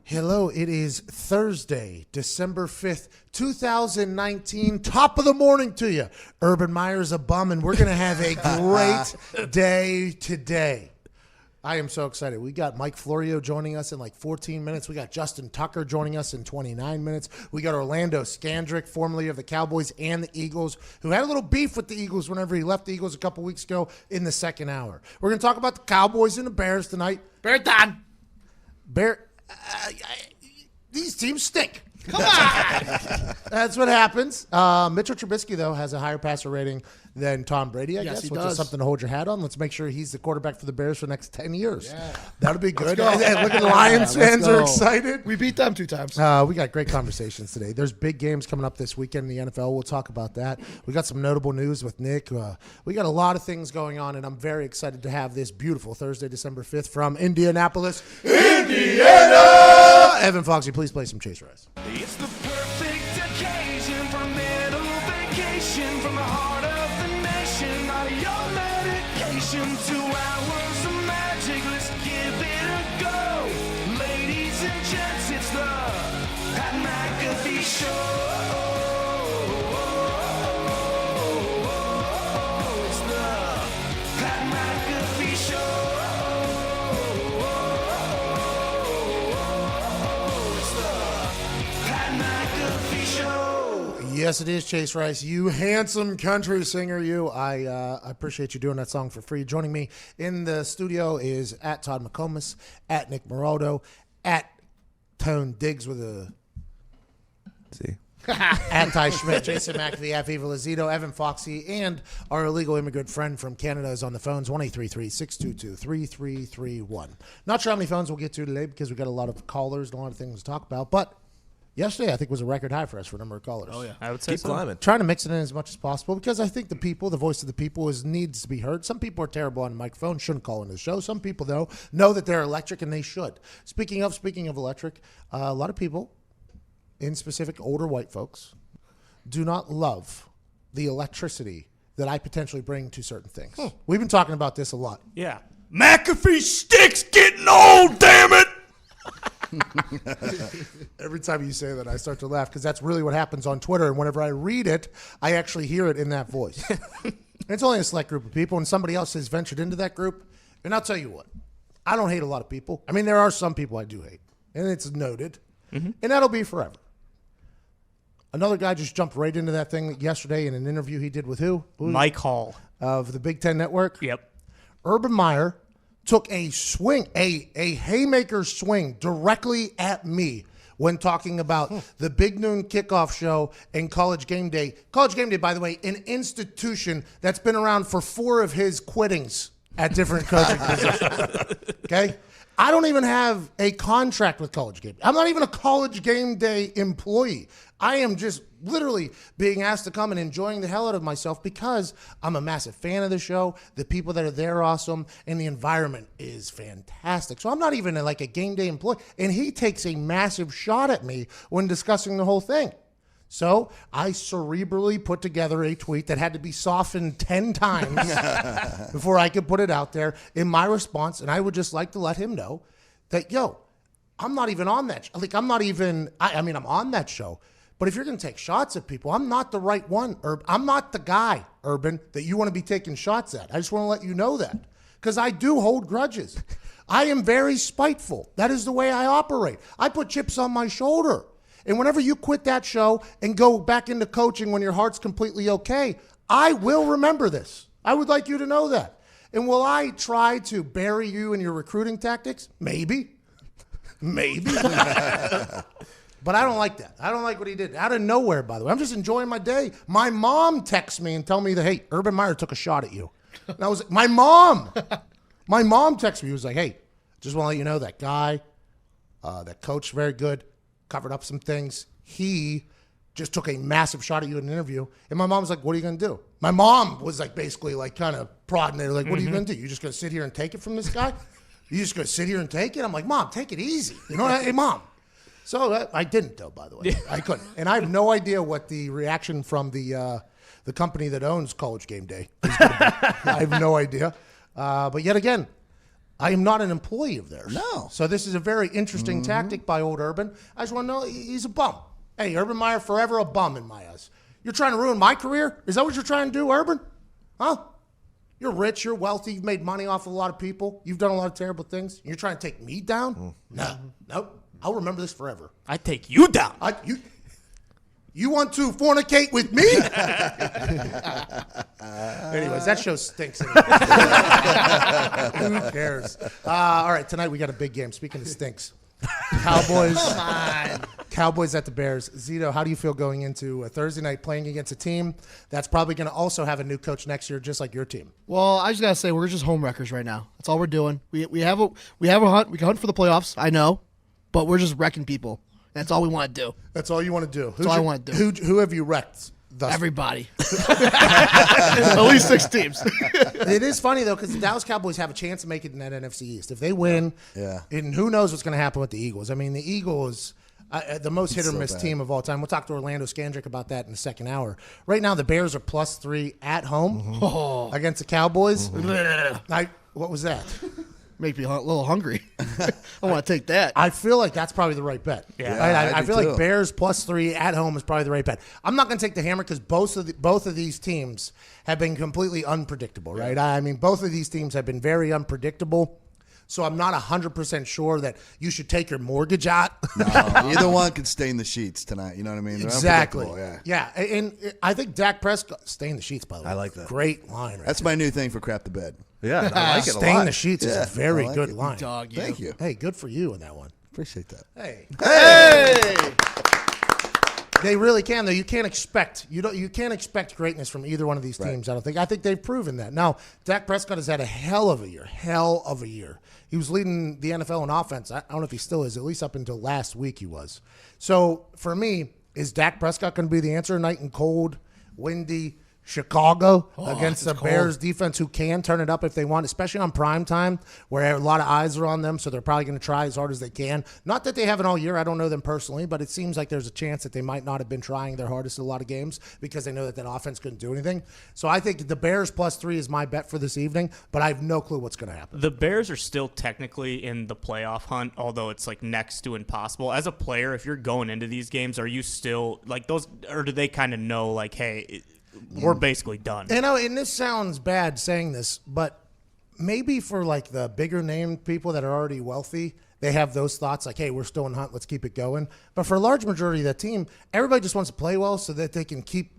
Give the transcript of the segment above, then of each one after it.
Hello, it is Thursday, December 5th, 2019. Top of the morning to you. Urban Meyer's a bum, and we're going to have a great day today. I am so excited. We got Mike Florio joining us in like 14 minutes. We got Justin Tucker joining us in 29 minutes. We got Orlando Scandrick, formerly of the Cowboys and the Eagles, who had a little beef with the Eagles whenever he left the Eagles a couple weeks ago in the second hour. We're going to talk about the Cowboys and the Bears tonight. Bear done. These teams stink. Come on. That's what happens. Mitchell Trubisky, though, has a higher passer rating than Tom Brady, I guess, which is something to hold your hat on. Let's make sure he's the quarterback for the Bears for the next 10 years. Yeah. That'll be good. Look at the Lions fans are excited. We beat them 2 times. We got great conversations today. There's big games coming up this weekend in the NFL. We'll talk about that. We got some notable news with Nick. We got a lot of things going on, and I'm very excited to have this beautiful Thursday, December 5th from Indianapolis, Indiana. Evan Foxy, please play some Chase Rice. It's the perfect occasion for a little vacation from the heart of the nation. Not your medication, 2 hours of magic. Let's give it a go. Ladies and gents, it's the Pat McAfee Show. It's the Pat McAfee Show. Yes, it is, Chase Rice. You handsome country singer, you. I appreciate you doing that song for free. Joining me in the studio is at Todd McComas, at Nick Moraldo, at Tone Diggs with a See. at Ty Schmidt, Jason McAfee, at Viva Lazito, Evan Foxy, and our illegal immigrant friend from Canada is on the phones, 1-833-622-3331. Not sure how many phones we'll get to today because we got a lot of callers and a lot of things to talk about, but yesterday, I think, was a record high for us for a number of callers. Oh, yeah. I would say keep climbing. Trying to mix it in as much as possible because I think the people, the voice of the people, needs to be heard. Some people are terrible on the microphone, shouldn't call into the show. Some people, though, know that they're electric, and they should. Speaking of electric, a lot of people, in specific older white folks, do not love the electricity that I potentially bring to certain things. We've been talking about this a lot. Yeah. McAfee sticks getting old, damn it! Every time you say that, I start to laugh because that's really what happens on Twitter. And whenever I read it, I actually hear it in that voice. It's only a select group of people, and somebody else has ventured into that group. And I'll tell you what, I don't hate a lot of people. I mean, there are some people I do hate, and it's noted. Mm-hmm. And that'll be forever. Another guy just jumped right into that thing yesterday in an interview he did with who? Mike Hall. Of the Big Ten Network. Yep. Urban Meyer took a swing, a haymaker swing directly at me when talking about the Big Noon Kickoff Show and College Game Day. College Game Day, by the way, an institution that's been around for 4 of his quittings at different coaching positions. Okay? I don't even have a contract with College Game Day. I'm not even a College Game Day employee. I am just literally being asked to come and enjoying the hell out of myself because I'm a massive fan of the show. The people that are there are awesome, and the environment is fantastic. So I'm not even like a game day employee. And he takes a massive shot at me when discussing the whole thing. So I cerebrally put together a tweet that had to be softened 10 times before I could put it out there in my response. And I would just like to let him know that, I'm not even on that. I'm not even, I'm on that show. But if you're going to take shots at people, I'm not the right one. I'm not the guy, Urban, that you want to be taking shots at. I just want to let you know that because I do hold grudges. I am very spiteful. That is the way I operate. I put chips on my shoulder. And whenever you quit that show and go back into coaching when your heart's completely okay, I will remember this. I would like you to know that. And will I try to bury you in your recruiting tactics? Maybe. But I don't like that. I don't like what he did. Out of nowhere, by the way. I'm just enjoying my day. My mom texts me and tell me that, hey, Urban Meyer took a shot at you. And I was like, my mom texted me. He was like, hey, just want to let you know that guy, that coach, very good, covered up some things. He just took a massive shot at you in an interview. And my mom was like, what are you going to do? My mom was like basically like kind of prodding it. Like, what are you going to do? You just going to sit here and take it from this guy? You just going to sit here and take it? I'm like, Mom, take it easy. You know, hey, Mom. So I didn't, though, by the way. I couldn't. And I have no idea what the reaction from the company that owns College Game Day is going to be. I have no idea. But yet again, I am not an employee of theirs. No. So this is a very interesting tactic by old Urban. I just want to know he's a bum. Hey, Urban Meyer, forever a bum in my eyes. You're trying to ruin my career? Is that what you're trying to do, Urban? Huh? You're rich, you're wealthy, you've made money off of a lot of people, you've done a lot of terrible things. You're trying to take me down? No. Nope. I'll remember this forever. I take you down. You want to fornicate with me? Anyways, that show stinks. Who cares? All right, tonight we got a big game. Speaking of stinks, Cowboys at the Bears. Zito, how do you feel going into a Thursday night playing against a team that's probably going to also have a new coach next year, just like your team? Well, I just gotta say we're just home wreckers right now. That's all we're doing. We have a hunt. We can hunt for the playoffs. I know, but we're just wrecking people. That's all we want to do. That's all you want to do. That's all I want to do. Who have you wrecked? Everybody. At least 6 teams. It is funny, though, because the Dallas Cowboys have a chance to make it in that NFC East. If they win, and who knows what's going to happen with the Eagles. I mean, the Eagles, the most hit-or-miss team of all time. We'll talk to Orlando Scandrick about that in the second hour. Right now, the Bears are +3 at home against the Cowboys. What was that? Make me a little hungry. I want to take that. I feel like that's probably the right bet. Yeah, I feel like Bears +3 at home is probably the right bet. I'm not going to take the hammer because both of these teams have been completely unpredictable, right? I mean, both of these teams have been very unpredictable. So I'm not 100% sure that you should take your mortgage out. No, either one could stain the sheets tonight. You know what I mean? They're Exactly. Yeah. And I think Dak Prescott stain the sheets. By the way, I like that. Great line. Right That's there. my new thing for crap the bed. Yeah, I like it a lot. Stain the sheets is a very like good it. line. Dog, you. Thank you. Hey, good for you in that one. Appreciate that. Hey. Hey! They really can, though. You can't expect greatness from either one of these teams. I don't think. I think they've proven that. Now, Dak Prescott has had a hell of a year. He was leading the NFL in offense. I don't know if he still is. At least up until last week, he was. So for me, is Dak Prescott going to be the answer tonight in cold, windy Chicago against the Bears defense, who can turn it up if they want, especially on prime time where a lot of eyes are on them, so they're probably going to try as hard as they can. Not that they haven't all year. I don't know them personally, but it seems like there's a chance that they might not have been trying their hardest in a lot of games because they know that offense couldn't do anything. So I think the Bears +3 is my bet for this evening, but I have no clue what's going to happen. The Bears are still technically in the playoff hunt, although it's like next to impossible. As a player, if you're going into these games, are you still like those, or do they kind of know like, hey, we're basically done? You know, and this sounds bad saying this, but maybe for like the bigger name people that are already wealthy, they have those thoughts like, hey, we're still in hunt, let's keep it going. But for a large majority of the team, everybody just wants to play well so that they can keep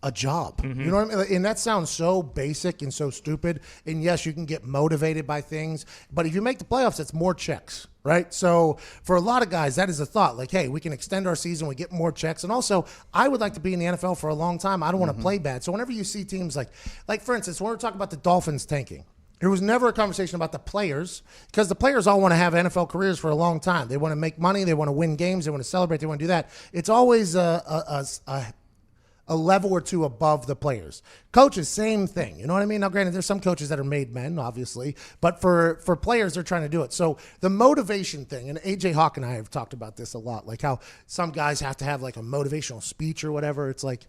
a job. You know what I mean? And that sounds so basic and so stupid. And yes, you can get motivated by things, but if you make the playoffs, it's more checks, right? So for a lot of guys, that is a thought like, hey, we can extend our season, we get more checks. And also, I would like to be in the NFL for a long time. I don't want to play bad. So whenever you see teams like for instance, when we're talking about the Dolphins tanking, there was never a conversation about the players because the players all want to have NFL careers for a long time. They want to make money. They want to win games. They want to celebrate. They want to do that. It's always a level or two above the players. Coaches, same thing. You know what I mean? Now, granted, there's some coaches that are made men, obviously, but for players, they're trying to do it. So the motivation thing, and AJ Hawk and I have talked about this a lot, like how some guys have to have like a motivational speech or whatever. It's like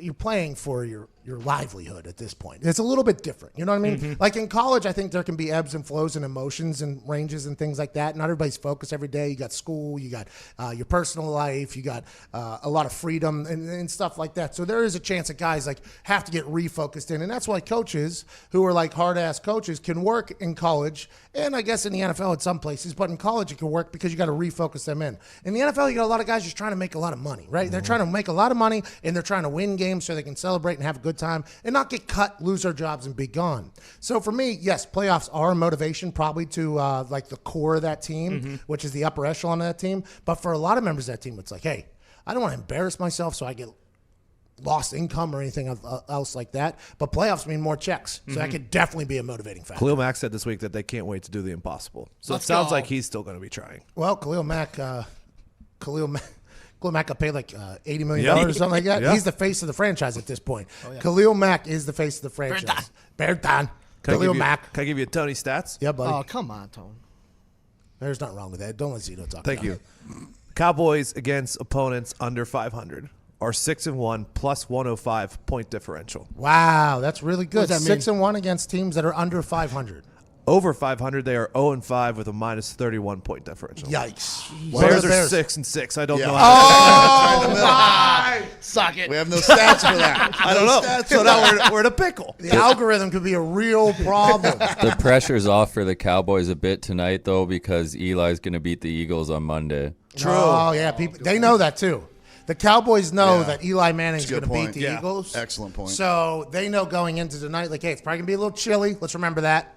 you're playing for your livelihood at this point. It's a little bit different. You know what I mean? Like in college, I think there can be ebbs and flows and emotions and ranges and things like that. Not everybody's focused every day. You got school, you got your personal life, you got a lot of freedom and stuff like that. So there is a chance that guys like have to get refocused in. And that's why coaches who are like hard-ass coaches can work in college and I guess in the NFL at some places, but in college it can work because you got to refocus them in. In the NFL, you got a lot of guys just trying to make a lot of money, right? They're trying to make a lot of money and they're trying to win games so they can celebrate and have a good time and not get cut, lose their jobs, and be gone. So for me, yes, playoffs are a motivation probably to like the core of that team, which is the upper echelon of that team. But for a lot of members of that team, it's like, hey, I don't want to embarrass myself so I get lost income or anything else like that. But playoffs mean more checks. So that could definitely be a motivating factor. Khalil Mack said this week that they can't wait to do the impossible. So it sounds like he's still going to be trying. Well, Khalil Mack got paid like $80 million or something like that. Yeah. He's the face of the franchise at this point. Khalil Mack is the face of the franchise. Bertan. Khalil Mack. Can I give you Tony stats? Yeah, buddy. Oh, come on, Tone. There's nothing wrong with that. Don't let Zito talk. Thank you. Cowboys against opponents under 500 are 6-1 plus 105 point differential. Wow, that's really good. What does that mean? 6-1 against teams that are under 500. Over 500, they are 0-5 with a minus 31 point differential. Yikes. Bears What are are the 6-6. I don't Yeah. know how. Right in the middle. Suck it. We have no stats for that. I don't know. Stats So for now that. we're in a pickle. The algorithm could be a real problem. The pressure's off for the Cowboys a bit tonight, though, because Eli's going to beat the Eagles on Monday. True. Oh, yeah. People, they know that, too. The Cowboys know Yeah. that Eli Manning's That's a going good to beat point. the Yeah. Eagles. Excellent point. So they know going into tonight, like, hey, it's probably going to be a little chilly. Let's remember that.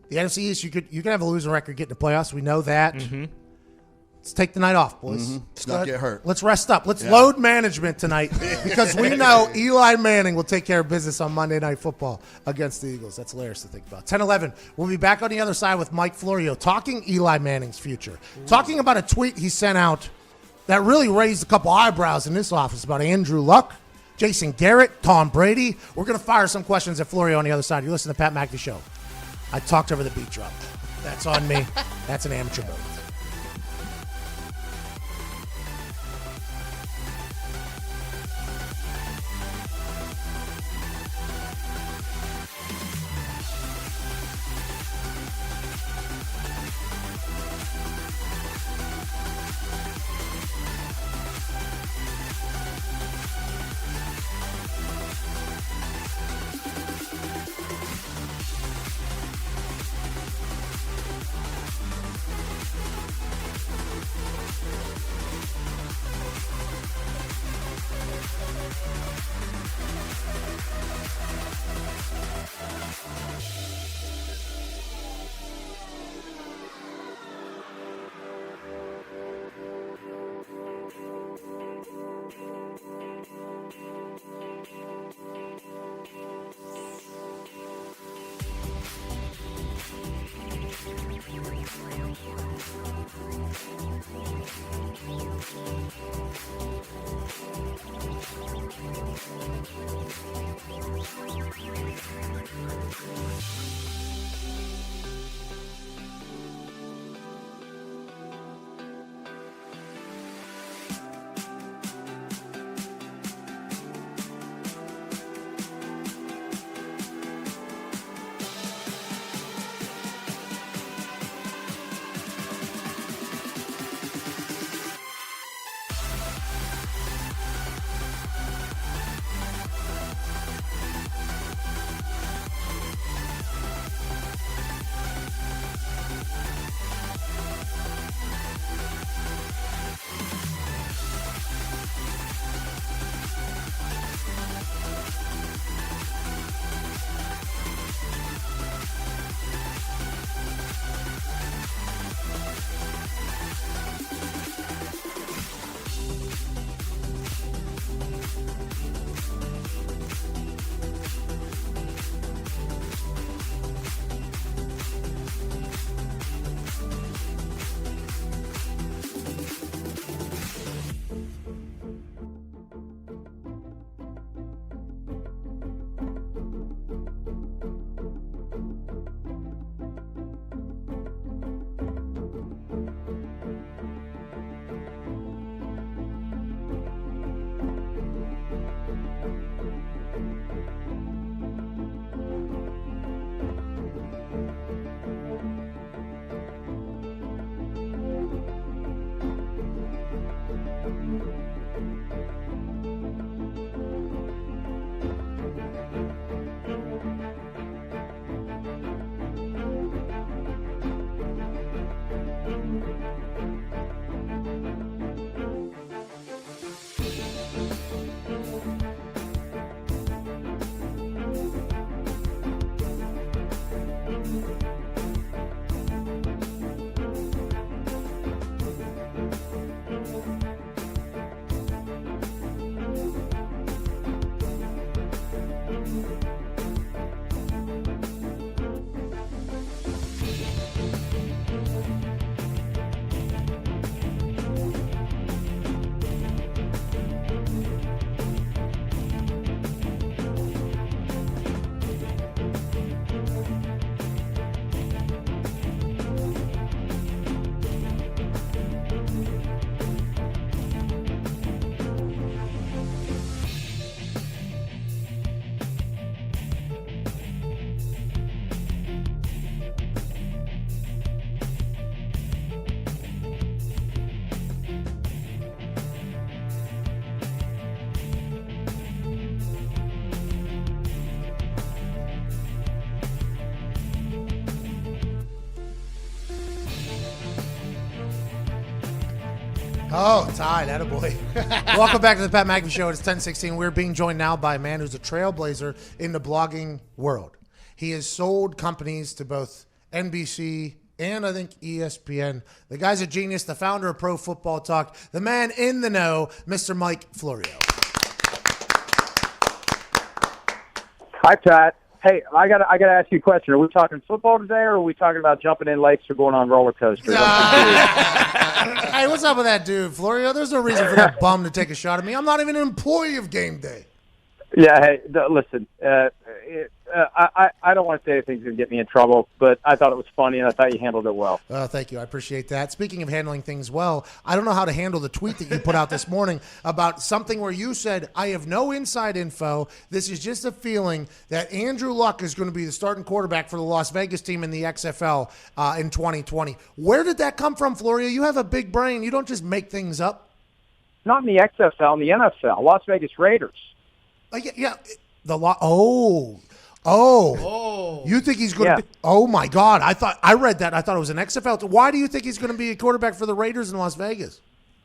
The NFC East, you can have a losing record getting to playoffs. We know that. Let's take the night off, boys. Let's not get hurt. Let's rest up. Let's load management tonight because we know Eli Manning will take care of business on Monday Night Football against the Eagles. That's hilarious to think about. 10-11. We'll be back on the other side with Mike Florio talking Eli Manning's future. Talking about a tweet he sent out that really raised a couple eyebrows in this office about Andrew Luck, Jason Garrett, Tom Brady. We're going to fire some questions at Florio on the other side. You listen to Pat McAfee Show. I talked over the beat drop. That's on me. That's an amateur move. Oh, tied. Attaboy. Welcome back to the Pat McAfee Show. It's 10:16. We're being joined now by a man who's a trailblazer in the blogging world. He has sold companies to both NBC and I think ESPN. The guy's a genius, the founder of Pro Football Talk, the man in the know, Mr. Mike Florio. Hi, Pat. Hey, I gotta ask you a question. Are we talking football today, or are we talking about jumping in lakes or going on roller coasters? Hey, what's up with that dude, Florio? There's no reason for that bum to take a shot at me. I'm not even an employee of Game Day. Yeah, hey, listen, I don't want to say anything's going to get me in trouble, but I thought it was funny, and I thought you handled it well. Thank you. I appreciate that. Speaking of handling things well, I don't know how to handle the tweet that you put out this morning about something where you said, I have no inside info. This is just a feeling that Andrew Luck is going to be the starting quarterback for the Las Vegas team in the XFL in 2020. Where did that come from, Florio? You have a big brain. You don't just make things up. Not in the XFL, in the NFL, Las Vegas Raiders. Yeah. Oh. You think he's going to be – oh, my God. I read that. I thought it was an XFL. Why do you think he's going to be a quarterback for the Raiders in Las Vegas?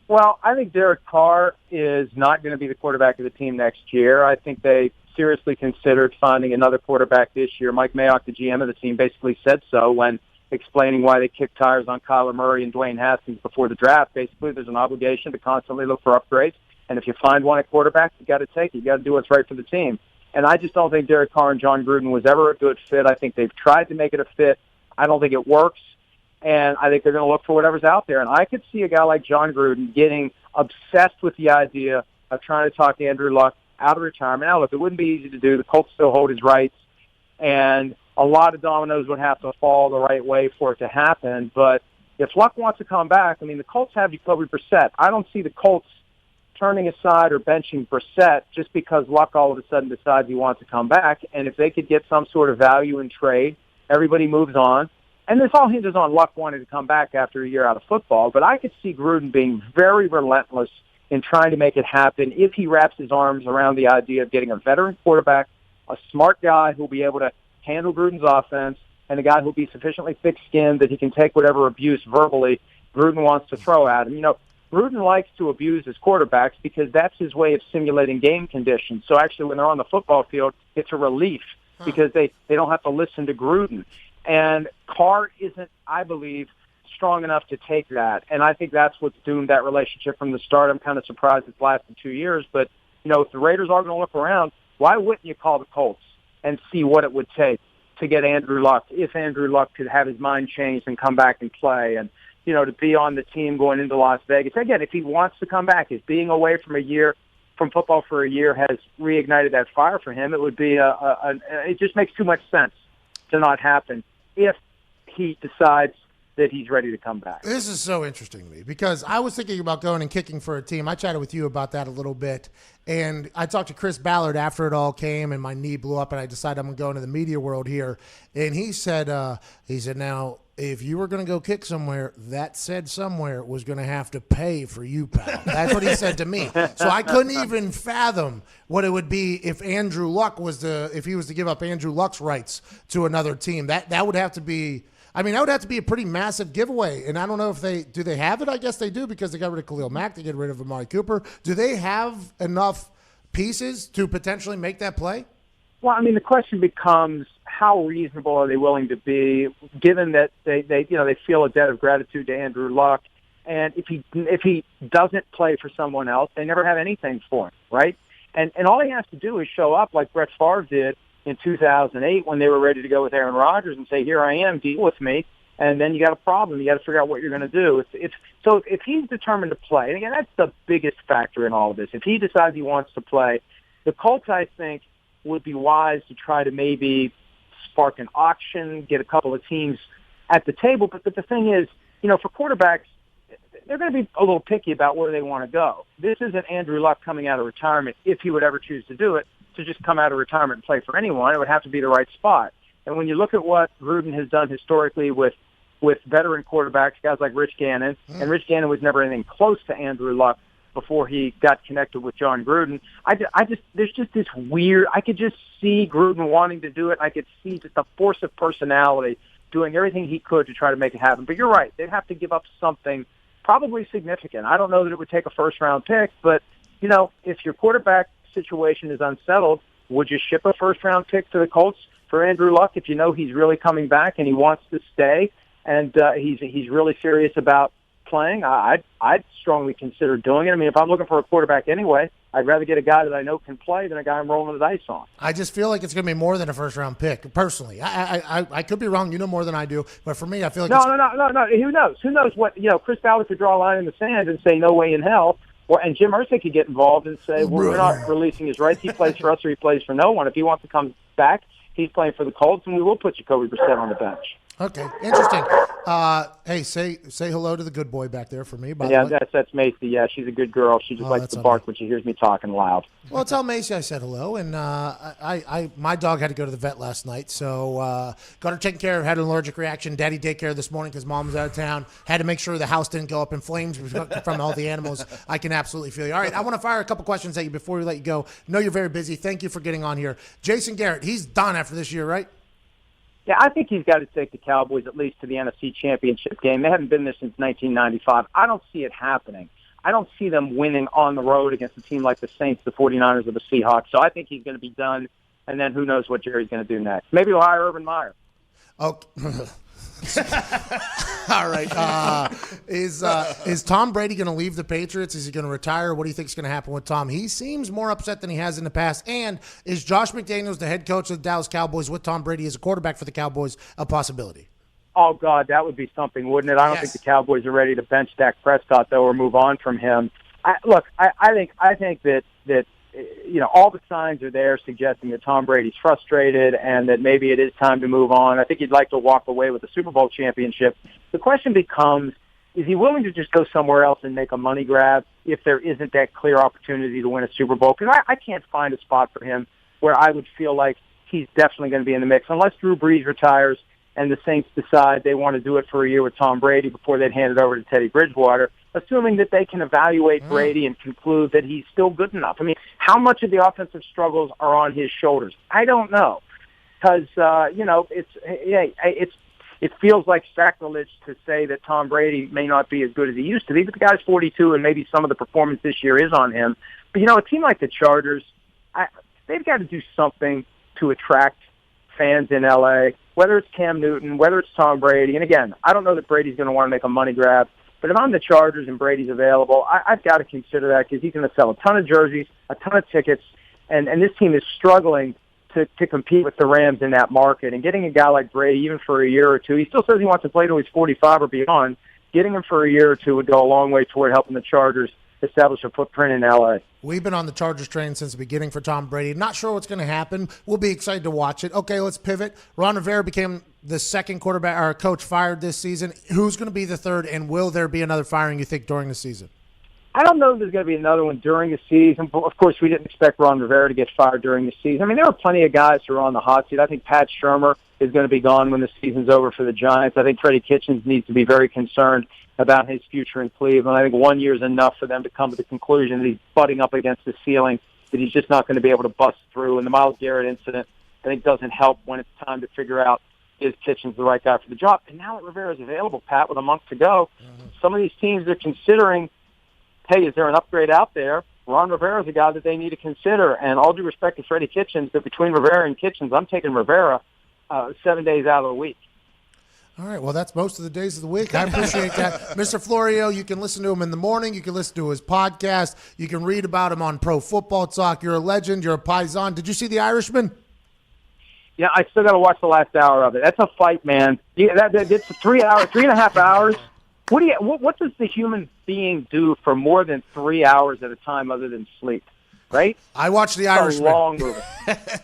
Well, I think Derek Carr is not going to be the quarterback of the team next year. I think they seriously considered finding another quarterback this year. Mike Mayock, the GM of the team, basically said so when explaining why they kicked tires on Kyler Murray and Dwayne Haskins before the draft. Basically, there's an obligation to constantly look for upgrades. And if you find one at quarterback, you got to take it. You got to do what's right for the team. And I just don't think Derek Carr and John Gruden was ever a good fit. I think they've tried to make it a fit. I don't think it works. And I think they're going to look for whatever's out there. And I could see a guy like John Gruden getting obsessed with the idea of trying to talk Andrew Luck out of retirement. Now, look, it wouldn't be easy to do. The Colts still hold his rights. And a lot of dominoes would have to fall the right way for it to happen. But if Luck wants to come back, I mean, the Colts have Jacoby Brissett. I don't see the Colts turning aside or benching Brissett just because Luck all of a sudden decides he wants to come back. And if they could get some sort of value in trade, everybody moves on. And this all hinges on Luck wanting to come back after a year out of football. But I could see Gruden being very relentless in trying to make it happen if he wraps his arms around the idea of getting a veteran quarterback, a smart guy who'll be able to handle Gruden's offense, and a guy who'll be sufficiently thick-skinned that he can take whatever abuse verbally Gruden wants to throw at him. You know, Gruden likes to abuse his quarterbacks because that's his way of simulating game conditions. So actually, when they're on the football field, it's a relief because they don't have to listen to Gruden. And Carr isn't, I believe, strong enough to take that. And I think that's what's doomed that relationship from the start. I'm kind of surprised it's lasted 2 years. But, you know, if the Raiders are going to look around, why wouldn't you call the Colts and see what it would take to get Andrew Luck, if Andrew Luck could have his mind changed and come back and play? And, you know, to be on the team going into Las Vegas. Again, if he wants to come back, if being away from football for a year has reignited that fire for him, it would be it just makes too much sense to not happen if he decides that he's ready to come back. This is so interesting to me because I was thinking about going and kicking for a team. I chatted with you about that a little bit, and I talked to Chris Ballard after it all came and my knee blew up and I decided I'm going to go into the media world here. And he said, now, if you were going to go kick somewhere, that said somewhere was going to have to pay for you, pal. That's what he said to me. So I couldn't even fathom what it would be if Andrew Luck if he was to give up Andrew Luck's rights to another team. That would have to be, that would have to be a pretty massive giveaway. And I don't know if they have it? I guess they do because they got rid of Khalil Mack. They get rid of Amari Cooper. Do they have enough pieces to potentially make that play? Well, I mean, the question becomes, how reasonable are they willing to be, given that they feel a debt of gratitude to Andrew Luck, and if he doesn't play for someone else, they never have anything for him, right? And all he has to do is show up like Brett Favre did in 2008 when they were ready to go with Aaron Rodgers and say, "Here I am, deal with me." And then you got a problem. You got to figure out what you're going to do. So if he's determined to play, and again, that's the biggest factor in all of this. If he decides he wants to play, the Colts, I think, would be wise to try to maybe spark an auction, get a couple of teams at the table. But the thing is, you know, for quarterbacks, they're going to be a little picky about where they want to go. This isn't Andrew Luck coming out of retirement, if he would ever choose to do it, to just come out of retirement and play for anyone. It would have to be the right spot. And when you look at what Gruden has done historically with veteran quarterbacks, guys like Rich Gannon, and Rich Gannon was never anything close to Andrew Luck before he got connected with John Gruden. There's just this weird, I could just see Gruden wanting to do it. I could see just the force of personality doing everything he could to try to make it happen. But you're right. They'd have to give up something probably significant. I don't know that it would take a first-round pick, but, you know, if your quarterback situation is unsettled, would you ship a first-round pick to the Colts for Andrew Luck if you know he's really coming back and he wants to stay and he's really serious about playing? I'd strongly consider doing it. I mean, if I'm looking for a quarterback anyway, I'd rather get a guy that I know can play than a guy I'm rolling the dice on. I just feel like it's going to be more than a first-round pick, personally. I could be wrong. You know more than I do. But for me, I feel like No. Who knows? Who knows what, you know, Chris Ballard could draw a line in the sand and say no way in hell. And Jim Irsay could get involved and say, well, we're not releasing his rights. He plays for us or he plays for no one. If he wants to come back, he's playing for the Colts, and we will put Jacoby Brissett on the bench. Okay, interesting. Hey, say hello to the good boy back there for me. By the way. That's Macy. Yeah, she's a good girl. She just likes to bark when she hears me talking loud. Well, tell Macy I said hello, and my dog had to go to the vet last night, so got her taken care of. Had an allergic reaction. Daddy daycare this morning because Mom was out of town. Had to make sure the house didn't go up in flames from all the animals. I can absolutely feel you. All right, I want to fire a couple questions at you before we let you go. Know you're very busy. Thank you for getting on here. Jason Garrett, he's done after this year, right? Yeah, I think he's got to take the Cowboys at least to the NFC Championship game. They haven't been there since 1995. I don't see it happening. I don't see them winning on the road against a team like the Saints, the 49ers, or the Seahawks. So I think he's going to be done, and then who knows what Jerry's going to do next. Maybe he'll hire Urban Meyer. Okay. All right. Is Tom Brady going to leave the Patriots? Is he going to retire? What do you think is going to happen with Tom? He seems more upset than he has in the past. And is Josh McDaniels, the head coach of the Dallas Cowboys, with Tom Brady as a quarterback for the Cowboys, a possibility? Oh, God, that would be something, wouldn't it? I don't think the Cowboys are ready to bench Dak Prescott, though, or move on from him. I think that you know, all the signs are there suggesting that Tom Brady's frustrated and that maybe it is time to move on. I think he'd like to walk away with the Super Bowl championship. The question becomes, is he willing to just go somewhere else and make a money grab if there isn't that clear opportunity to win a Super Bowl? Because I can't find a spot for him where I would feel like he's definitely going to be in the mix, unless Drew Brees retires and the Saints decide they want to do it for a year with Tom Brady before they'd hand it over to Teddy Bridgewater, assuming that they can evaluate Brady and conclude that he's still good enough. I mean, how much of the offensive struggles are on his shoulders? I don't know, because you know, it feels like sacrilege to say that Tom Brady may not be as good as he used to be, but the guy's 42, and maybe some of the performance this year is on him. But you know, a team like the Chargers, they've got to do something to attract fans in LA, whether it's Cam Newton, whether it's Tom Brady. And again, I don't know that Brady's going to want to make a money grab, but if I'm the Chargers and Brady's available, I've got to consider that, because he's going to sell a ton of jerseys, a ton of tickets, and this team is struggling to compete with the Rams in that market. And getting a guy like Brady, even for a year or two, he still says he wants to play till he's 45 or beyond, getting him for a year or two would go a long way toward helping the Chargers establish a footprint in L.A. We've been on the Chargers train since the beginning for Tom Brady. Not sure what's going to happen. We'll be excited to watch it. Okay, let's pivot. Ron Rivera became the second quarterback or coach fired this season. Who's going to be the third, and will there be another firing, you think, during the season? I don't know if there's going to be another one during the season. But of course, we didn't expect Ron Rivera to get fired during the season. I mean, there are plenty of guys who are on the hot seat. I think Pat Shurmur is going to be gone when the season's over for the Giants. I think Freddie Kitchens needs to be very concerned about his future in Cleveland. I think 1 year is enough for them to come to the conclusion that he's butting up against the ceiling, that he's just not going to be able to bust through. And the Myles Garrett incident, I think, doesn't help when it's time to figure out, is Kitchens the right guy for the job? And now that Rivera's available, Pat, with a month to go, some of these teams are considering, hey, is there an upgrade out there? Ron Rivera's a guy that they need to consider. And all due respect to Freddie Kitchens, but between Rivera and Kitchens, I'm taking Rivera 7 days out of the week. All right, well, that's most of the days of the week. I appreciate that. Mr. Florio, you can listen to him in the morning. You can listen to his podcast. You can read about him on Pro Football Talk. You're a legend. You're a Paisan. Did you see The Irishman? Yeah, I still got to watch the last hour of it. That's a fight, man. Yeah, it's 3 hours, 3.5 hours. What does the human being do for more than 3 hours at a time other than sleep? Right? I watched The Irishman. It's a long movie.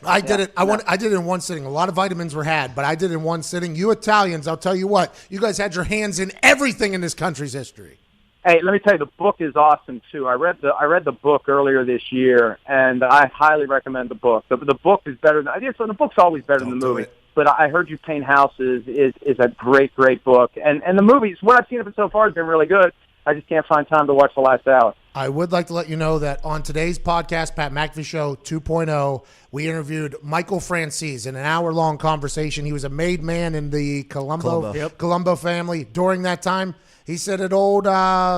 I did it. I did it in one sitting. A lot of vitamins were had, but I did it in one sitting. You Italians, I'll tell you what, you guys had your hands in everything in this country's history. Hey, let me tell you, the book is awesome too. I read the book earlier this year, and I highly recommend the book. The book is better than the book's always better than the movie. But I heard You Paint Houses is a great book, and the movies. What I've seen of it so far has been really good. I just can't find time to watch the last hour. I would like to let you know that on today's podcast, Pat McAfee Show 2.0, we interviewed Michael Francis in an hour-long conversation. He was a made man in the Colombo family. During that time, He said that old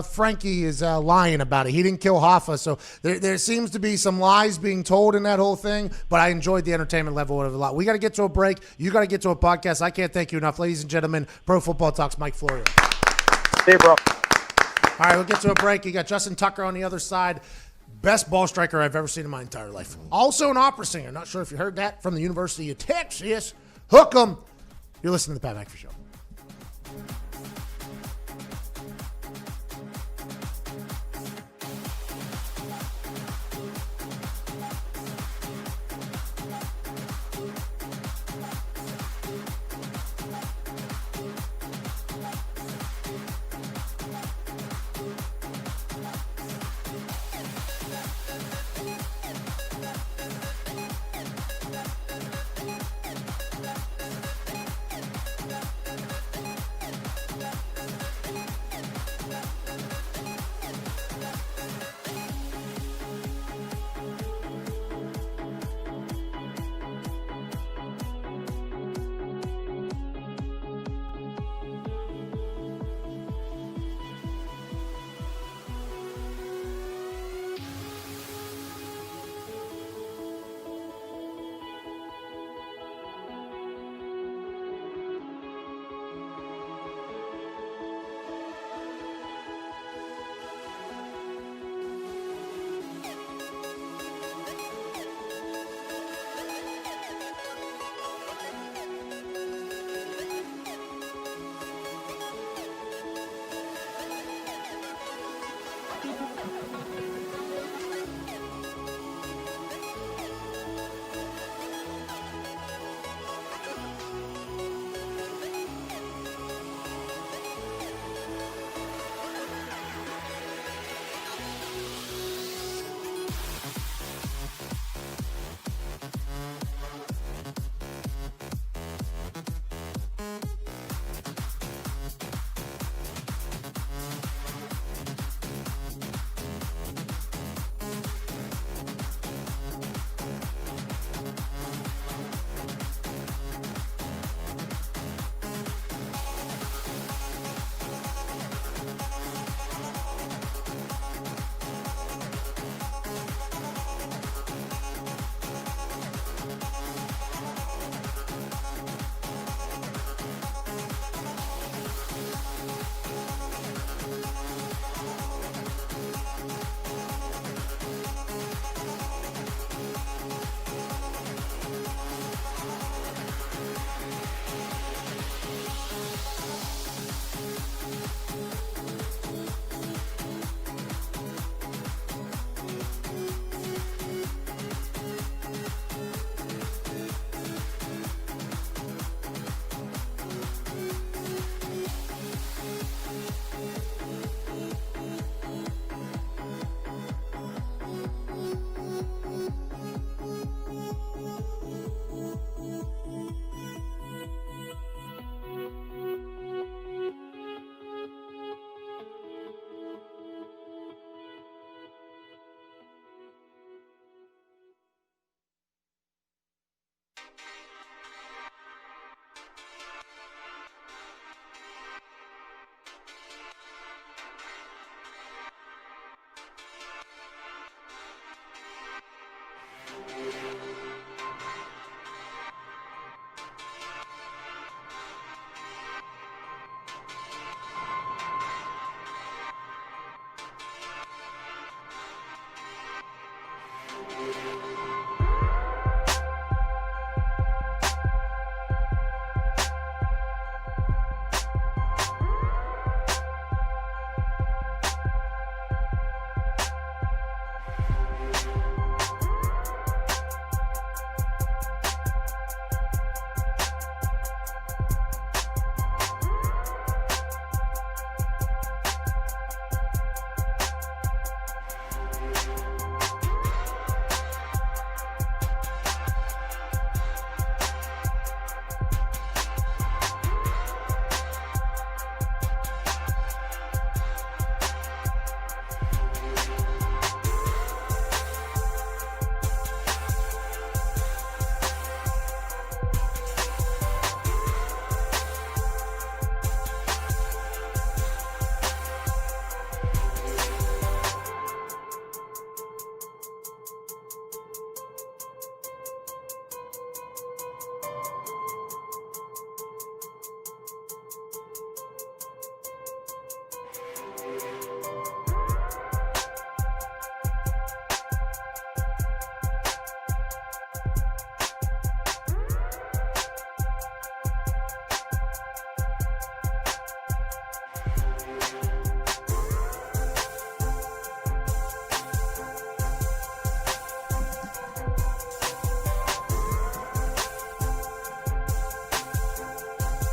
Frankie is lying about it. He didn't kill Hoffa. So there seems to be some lies being told in that whole thing, but I enjoyed the entertainment level of it a lot. We got to get to a break. You got to get to a podcast. I can't thank you enough. Ladies and gentlemen, Pro Football Talks, Mike Florio. Hey, bro. All right, we'll get to a break. You got Justin Tucker on the other side. Best ball striker I've ever seen in my entire life. Also an opera singer. Not sure if you heard that from the University of Texas. Hook 'em. You're listening to the Pat McAfee Show.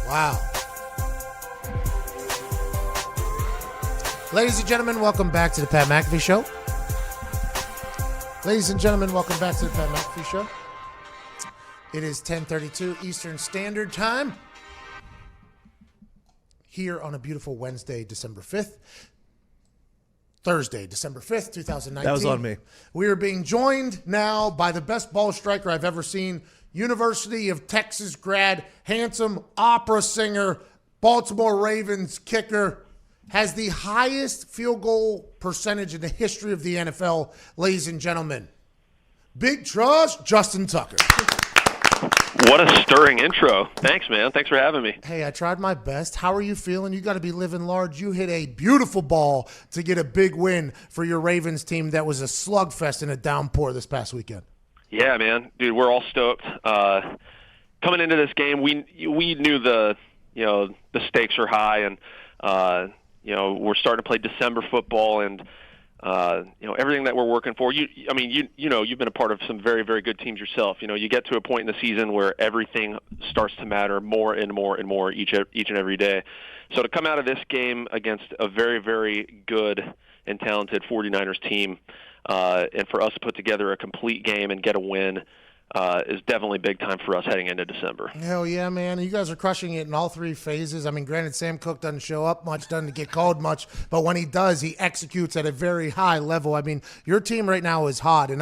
Wow. Ladies and gentlemen, welcome back to the Pat McAfee Show. Ladies and gentlemen, welcome back to the Pat McAfee Show. It is 10:32 Eastern Standard Time. Here on a beautiful Wednesday, December 5th. Thursday, December 5th, 2019. That was on me. We are being joined now by the best ball striker I've ever seen, University of Texas grad, handsome opera singer, Baltimore Ravens kicker, has the highest field goal percentage in the history of the NFL, ladies and gentlemen. Big trust, Justin Tucker. What a stirring intro. Thanks, man. Thanks for having me. Hey, I tried my best. How are you feeling? You got to be living large. You hit a beautiful ball to get a big win for your Ravens team that was a slugfest in a downpour this past weekend. Yeah, man. Dude, we're all stoked. Coming into this game, we knew the stakes are high, and we're starting to play December football, and everything that we're working for. You've been a part of some very, very good teams yourself. You get to a point in the season where everything starts to matter more and more and more each and every day. So to come out of this game against a very, very good and talented 49ers team, and for us to put together a complete game and get a win, is definitely big time for us heading into December. Hell yeah, man. You guys are crushing it in all three phases. I mean, granted, Sam Cook doesn't show up much, doesn't get called much, but when he does, he executes at a very high level. I mean, your team right now is hot, and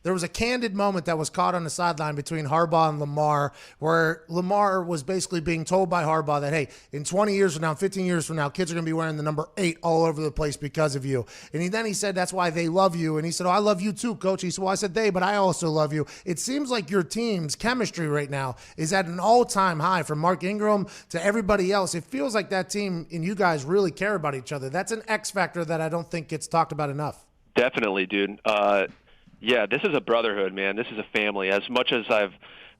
there was a candid moment that was caught on the sideline between Harbaugh and Lamar, where Lamar was basically being told by Harbaugh that, hey, in 20 years from now, 15 years from now, kids are going to be wearing the number 8 all over the place because of you. And then he said, that's why they love you. And he said, oh, I love you too, coach. He said, well, I said they, but I also love you. It seems like your team's chemistry right now is at an all-time high, from Mark Ingram to everybody else. It feels like that team and you guys really care about each other. That's an X factor that I don't think gets talked about enough. Definitely, dude. Yeah, this is a brotherhood, man. This is a family. As much as I've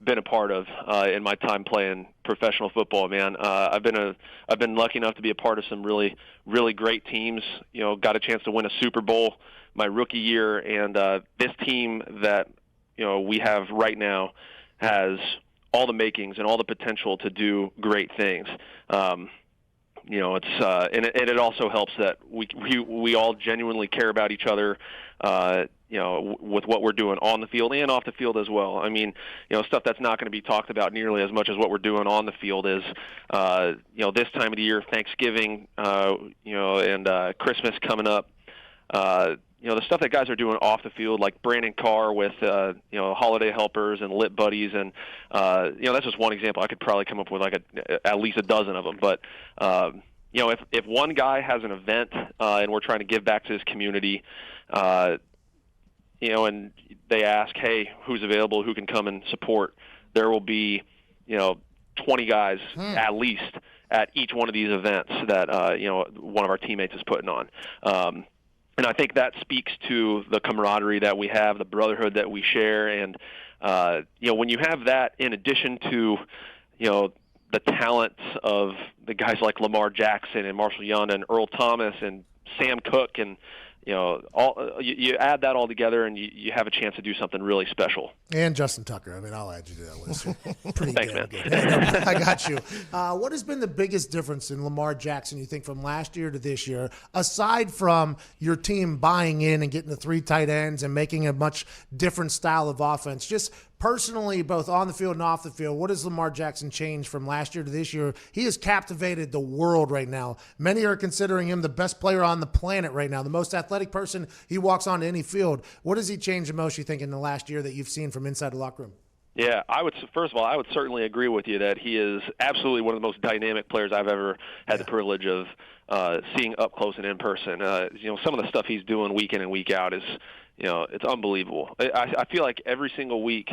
been a part of in my time playing professional football, man, I've been lucky enough to be a part of some really, really great teams. Got a chance to win a Super Bowl my rookie year, and this team that we have right now has all the makings and all the potential to do great things. It's and it also helps that we all genuinely care about each other, with what we're doing on the field and off the field as well. I mean, stuff that's not going to be talked about nearly as much as what we're doing on the field is, this time of the year, Thanksgiving, and Christmas coming up. The stuff that guys are doing off the field, like Brandon Carr with, holiday helpers and lit buddies. And, that's just one example. I could probably come up with at least a dozen of them. But, if one guy has an event and we're trying to give back to his community, and they ask, hey, who's available, who can come and support, there will be, 20 guys at least at each one of these events that, one of our teammates is putting on. And I think that speaks to the camaraderie that we have, the brotherhood that we share. And, when you have that in addition to, the talents of the guys like Lamar Jackson and Marshall Yonda and Earl Thomas and Sam Cook and, you add that all together and you have a chance to do something really special. And Justin Tucker. I mean, I'll add you to that list. Pretty Thanks, damn man. good. I got you. What has been the biggest difference in Lamar Jackson, you think, from last year to this year, aside from your team buying in and getting the 3 tight ends and making a much different style of offense? Just personally, both on the field and off the field, what has Lamar Jackson changed from last year to this year? He has captivated the world right now. Many are considering him the best player on the planet right now, the most athletic person he walks onto any field. What has he changed the most, you think, in the last year that you've seen from inside the locker room? Yeah, first of all, I would certainly agree with you that he is absolutely one of the most dynamic players I've ever had the privilege of seeing up close and in person. Some of the stuff he's doing week in and week out is, it's unbelievable. I feel like every single week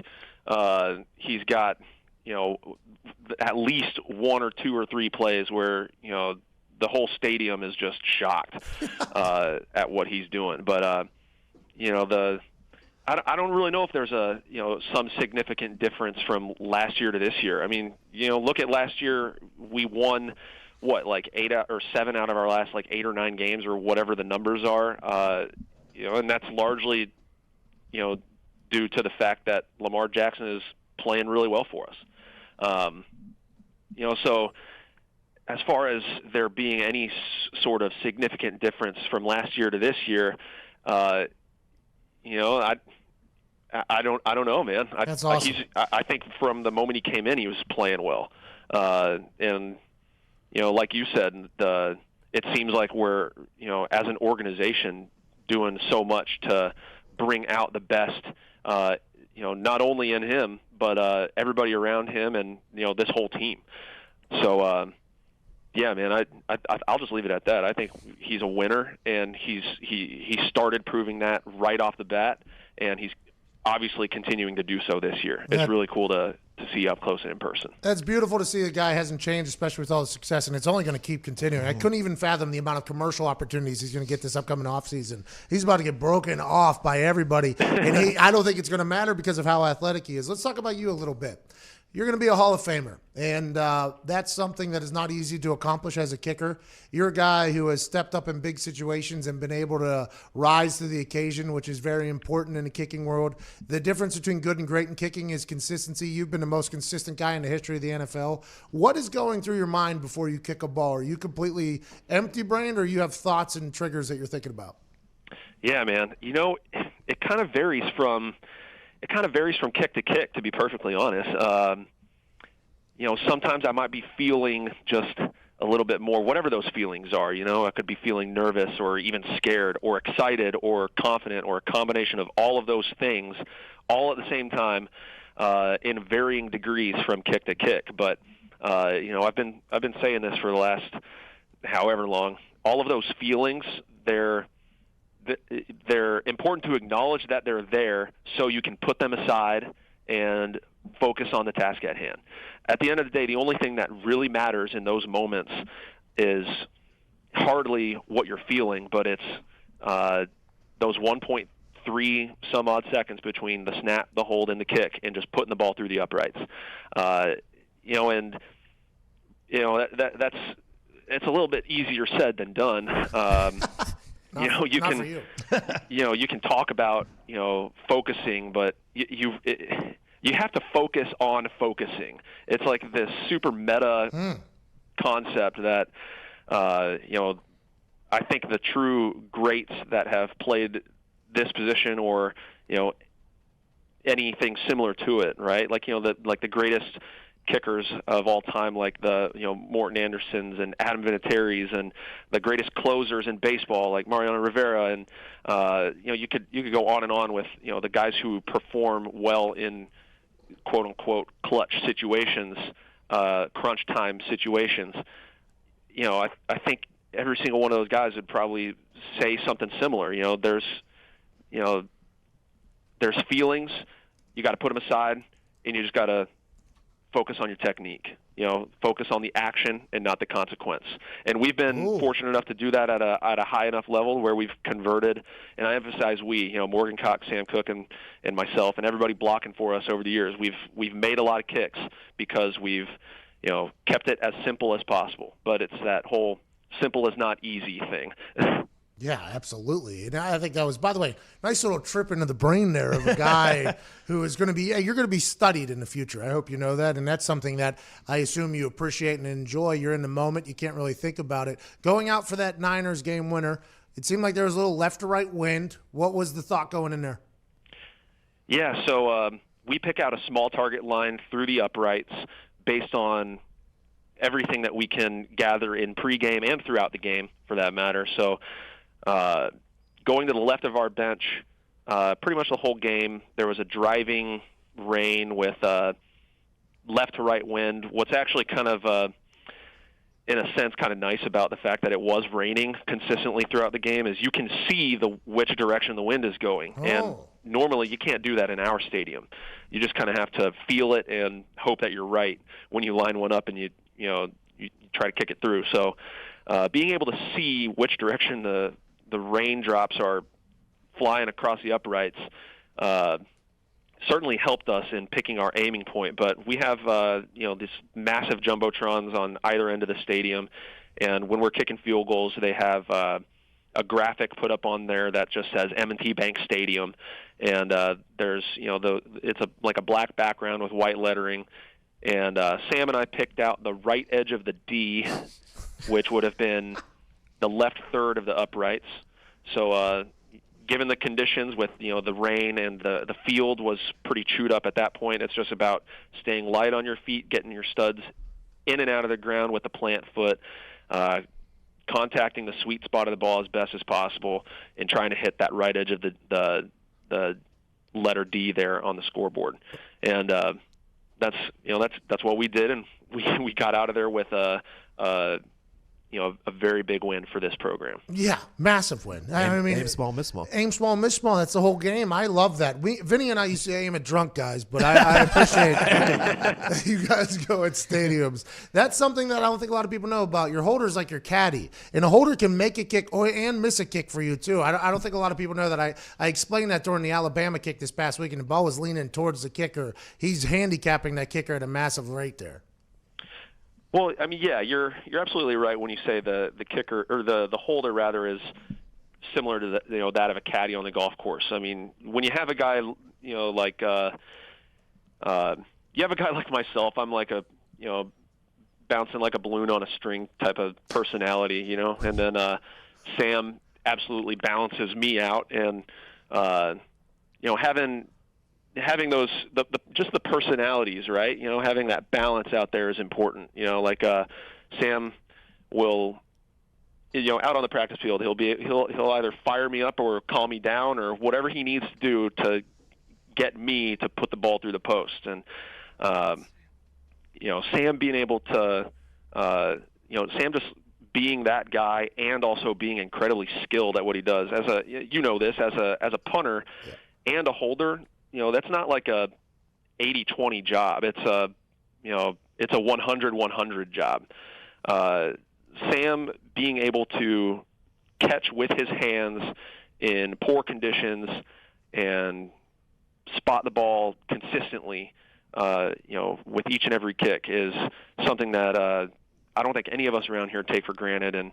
he's got, at least 1 or 2 or 3 plays where, the whole stadium is just shocked at what he's doing. But, I don't really know if there's some significant difference from last year to this year. I mean, look at last year, we won like 7 out of our last 8 or 9 games or whatever the numbers are. And that's largely, due to the fact that Lamar Jackson is playing really well for us. So as far as there being any sort of significant difference from last year to this year, you know, I don't know, man. That's awesome. I think from the moment he came in, he was playing well, and you know, like you said, it seems like we're, you know, as an organization, doing so much to bring out the best, you know, not only in him but everybody around him, and you know, this whole team. So, yeah, man, I'll just leave it at that. I think he's a winner, and he started proving that right off the bat, and he's obviously continuing to do so this year. It's really cool to see up close and in person. That's beautiful to see the guy hasn't changed, especially with all the success, and it's only going to keep continuing. I couldn't even fathom the amount of commercial opportunities he's going to get this upcoming offseason. He's about to get broken off by everybody, and I don't think it's going to matter because of how athletic he is. Let's talk about you a little bit. You're going to be a Hall of Famer, and that's something that is not easy to accomplish as a kicker. You're a guy who has stepped up in big situations and been able to rise to the occasion, which is very important in the kicking world. The difference between good and great in kicking is consistency. You've been the most consistent guy in the history of the NFL. What is going through your mind before you kick a ball? Are you completely empty-brained, or you have thoughts and triggers that you're thinking about? Yeah, man. You know, it kind of varies from kick to kick, to be perfectly honest. You know, sometimes I might be feeling just a little bit more, whatever those feelings are. You know, I could be feeling nervous or even scared or excited or confident, or a combination of all of those things all at the same time, in varying degrees from kick to kick. But, you know, I've been saying this for the last however long. All of those feelings, they're important to acknowledge that they're there so you can put them aside and focus on the task at hand. At the end of the day, the only thing that really matters in those moments is hardly what you're feeling, but it's those 1.3 some odd seconds between the snap, the hold, and the kick, and just putting the ball through the uprights. You know, and you know that's it's a little bit easier said than done. You know, you can talk about, you know, focusing, but you have to focus on focusing. It's like this super meta concept that, you know, I think the true greats that have played this position, or, you know, anything similar to it, right? Like, you know, the greatest kickers of all time, like the, you know, Morton Andersons and Adam Vinatieri's, and the greatest closers in baseball, like Mariano Rivera, and you know, you could go on and on with, you know, the guys who perform well in quote unquote clutch situations, crunch time situations. You know, I think every single one of those guys would probably say something similar. You know, there's feelings, you got to put them aside, and you just got to focus on your technique. You know, focus on the action and not the consequence. And we've been fortunate enough to do that at a high enough level where we've converted, and I emphasize we, you know, Morgan Cox, Sam Cook, and myself, and everybody blocking for us over the years. We've made a lot of kicks because we've, you know, kept it as simple as possible. But it's that whole simple is not easy thing. Yeah, absolutely. And I think that was, by the way, nice little trip into the brain there of a guy who is going to be, you're going to be studied in the future. I hope you know that. And that's something that I assume you appreciate and enjoy. You're in the moment. You can't really think about it. Going out for that Niners game winner, it seemed like there was a little left to right wind. What was the thought going in there? Yeah, so we pick out a small target line through the uprights based on everything that we can gather in pregame and throughout the game, for that matter. So, going to the left of our bench, pretty much the whole game, there was a driving rain with left to right wind. What's actually kind of, in a sense, kind of nice about the fact that it was raining consistently throughout the game is you can see which direction the wind is going. And normally you can't do that in our stadium. You just kind of have to feel it and hope that you're right when you line one up and you try to kick it through. So being able to see which direction the raindrops are flying across the uprights certainly helped us in picking our aiming point. But we have these massive jumbotrons on either end of the stadium, and when we're kicking field goals, they have a graphic put up on there that just says M&T Bank Stadium, and there's, you know, it's like a black background with white lettering, And Sam and I picked out the right edge of the D, which would have been the left third of the uprights. So given the conditions with the rain and the field was pretty chewed up at that point, it's just about staying light on your feet, getting your studs in and out of the ground with the plant foot, contacting the sweet spot of the ball as best as possible, and trying to hit that right edge of the letter D there on the scoreboard. And that's what we did, and we got out of there with a very big win for this program. Yeah, massive win. I mean, aim small, miss small. Aim small, miss small. That's the whole game. I love that. Vinny and I used to aim at drunk guys, but I appreciate that you guys go at stadiums. That's something that I don't think a lot of people know about. Your holder's like your caddy, and a holder can make a kick and miss a kick for you too. I don't think a lot of people know that. I explained that during the Alabama kick this past week, and the ball was leaning towards the kicker. He's handicapping that kicker at a massive rate there. Well, I mean, yeah, you're absolutely right when you say the kicker or the holder rather is similar to that of a caddy on the golf course. I mean, when you have a guy like myself, I'm like bouncing like a balloon on a string type of personality, and then Sam absolutely balances me out, and having those just the personalities, right? Having that balance out there is important. Sam will, out on the practice field, he'll either fire me up or calm me down or whatever he needs to do to get me to put the ball through the post. And Sam being able to, Sam just being that guy and also being incredibly skilled at what he does as a punter and a holder. That's not like a 80-20 job. It's a 100-100 job. Sam being able to catch with his hands in poor conditions and spot the ball consistently, with each and every kick is something that I don't think any of us around here take for granted, and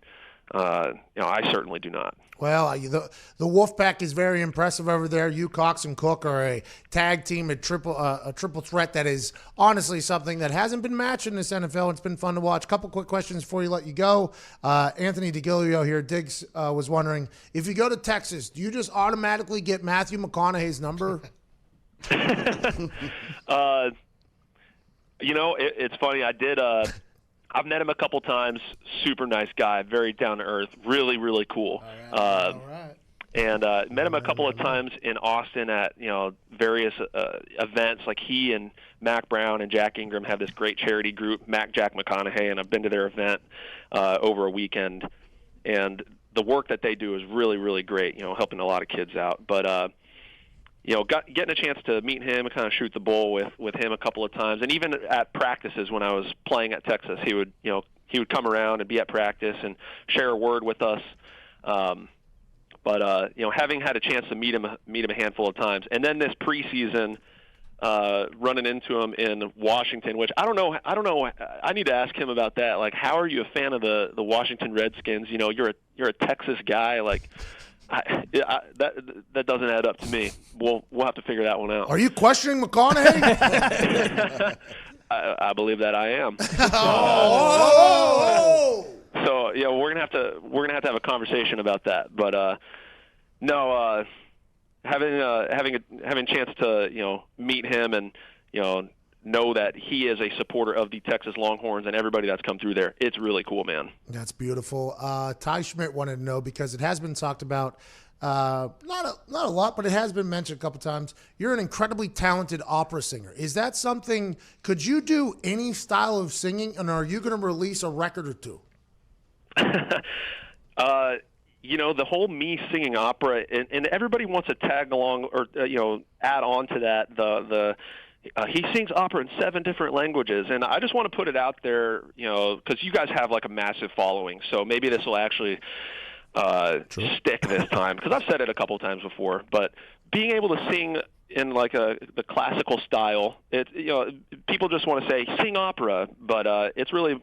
I certainly do not. Well, the Wolfpack is very impressive over there. You, Cox, and Cook are a tag team, a triple threat that is honestly something that hasn't been matched in this NFL. It's been fun to watch. A couple quick questions before you let you go. Anthony DeGilio here, Diggs, was wondering, if you go to Texas, do you just automatically get Matthew McConaughey's number? It's funny. I did I've met him a couple times. Super nice guy, very down to earth, really, really cool. All right. And met him a couple of times in Austin at various events. Like he and Mac Brown and Jack Ingram have this great charity group, Mac Jack McConaughey, and I've been to their event over a weekend. And the work that they do is really, really great. Helping a lot of kids out. But getting a chance to meet him and kind of shoot the bull with him a couple of times, and even at practices when I was playing at Texas, he would come around and be at practice and share a word with us. But having had a chance to meet him a handful of times, and then this preseason running into him in Washington, which I don't know. I need to ask him about that. Like, how are you a fan of the Washington Redskins? You're a Texas guy, like. That doesn't add up to me. We'll have to figure that one out. Are you questioning McConaughey? I believe that I am. Oh! So we're gonna have to have a conversation about that. But having a chance to meet him and know that he is a supporter of the Texas Longhorns and everybody that's come through there. It's really cool, man. That's beautiful. Ty Schmidt wanted to know, because it has been talked about, not a lot, but it has been mentioned a couple times. You're an incredibly talented opera singer. Is that something, could you do any style of singing, and are you going to release a record or two? The whole me singing opera, and everybody wants to tag along or, add on to that, he sings opera in 7 different languages, and I just want to put it out there, because you guys have like a massive following, so maybe this will actually stick this time, because I've said it a couple times before. But being able to sing in like the classical style, people just want to say sing opera, but it's really,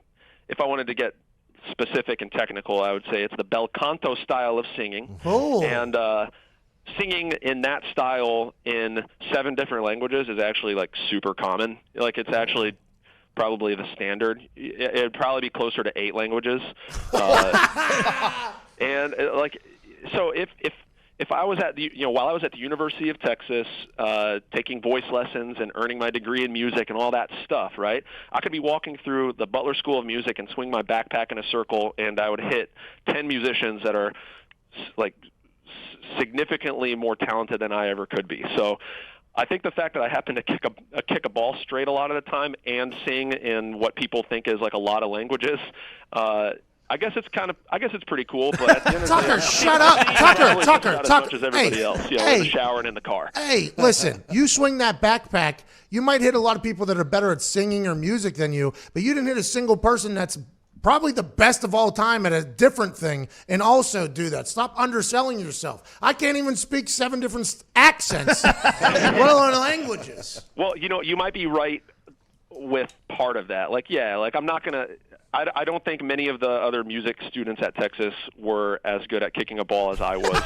if I wanted to get specific and technical, I would say it's the bel canto style of singing. Oh. And singing in that style in 7 different languages is actually like super common. Like, it's actually probably the standard. It'd probably be closer to 8 languages. And so if I was at while I was at the University of Texas taking voice lessons and earning my degree in music and all that stuff, right? I could be walking through the Butler School of Music and swing my backpack in a circle, and I would hit 10 musicians that are like significantly more talented than I ever could be. So I think the fact that I happen to kick a ball straight a lot of the time and sing in what people think is like a lot of languages, I guess it's pretty cool. But at the end of the day, Tucker, shut up, Tucker. As much as everybody else, in the shower and in the car. Hey, listen, you swing that backpack, you might hit a lot of people that are better at singing or music than you, but you didn't hit a single person that's probably the best of all time at a different thing and also do that. Stop underselling yourself. I can't even speak 7 different accents, let alone languages. Well, you might be right with part of that. I'm not going to – I don't think many of the other music students at Texas were as good at kicking a ball as I was.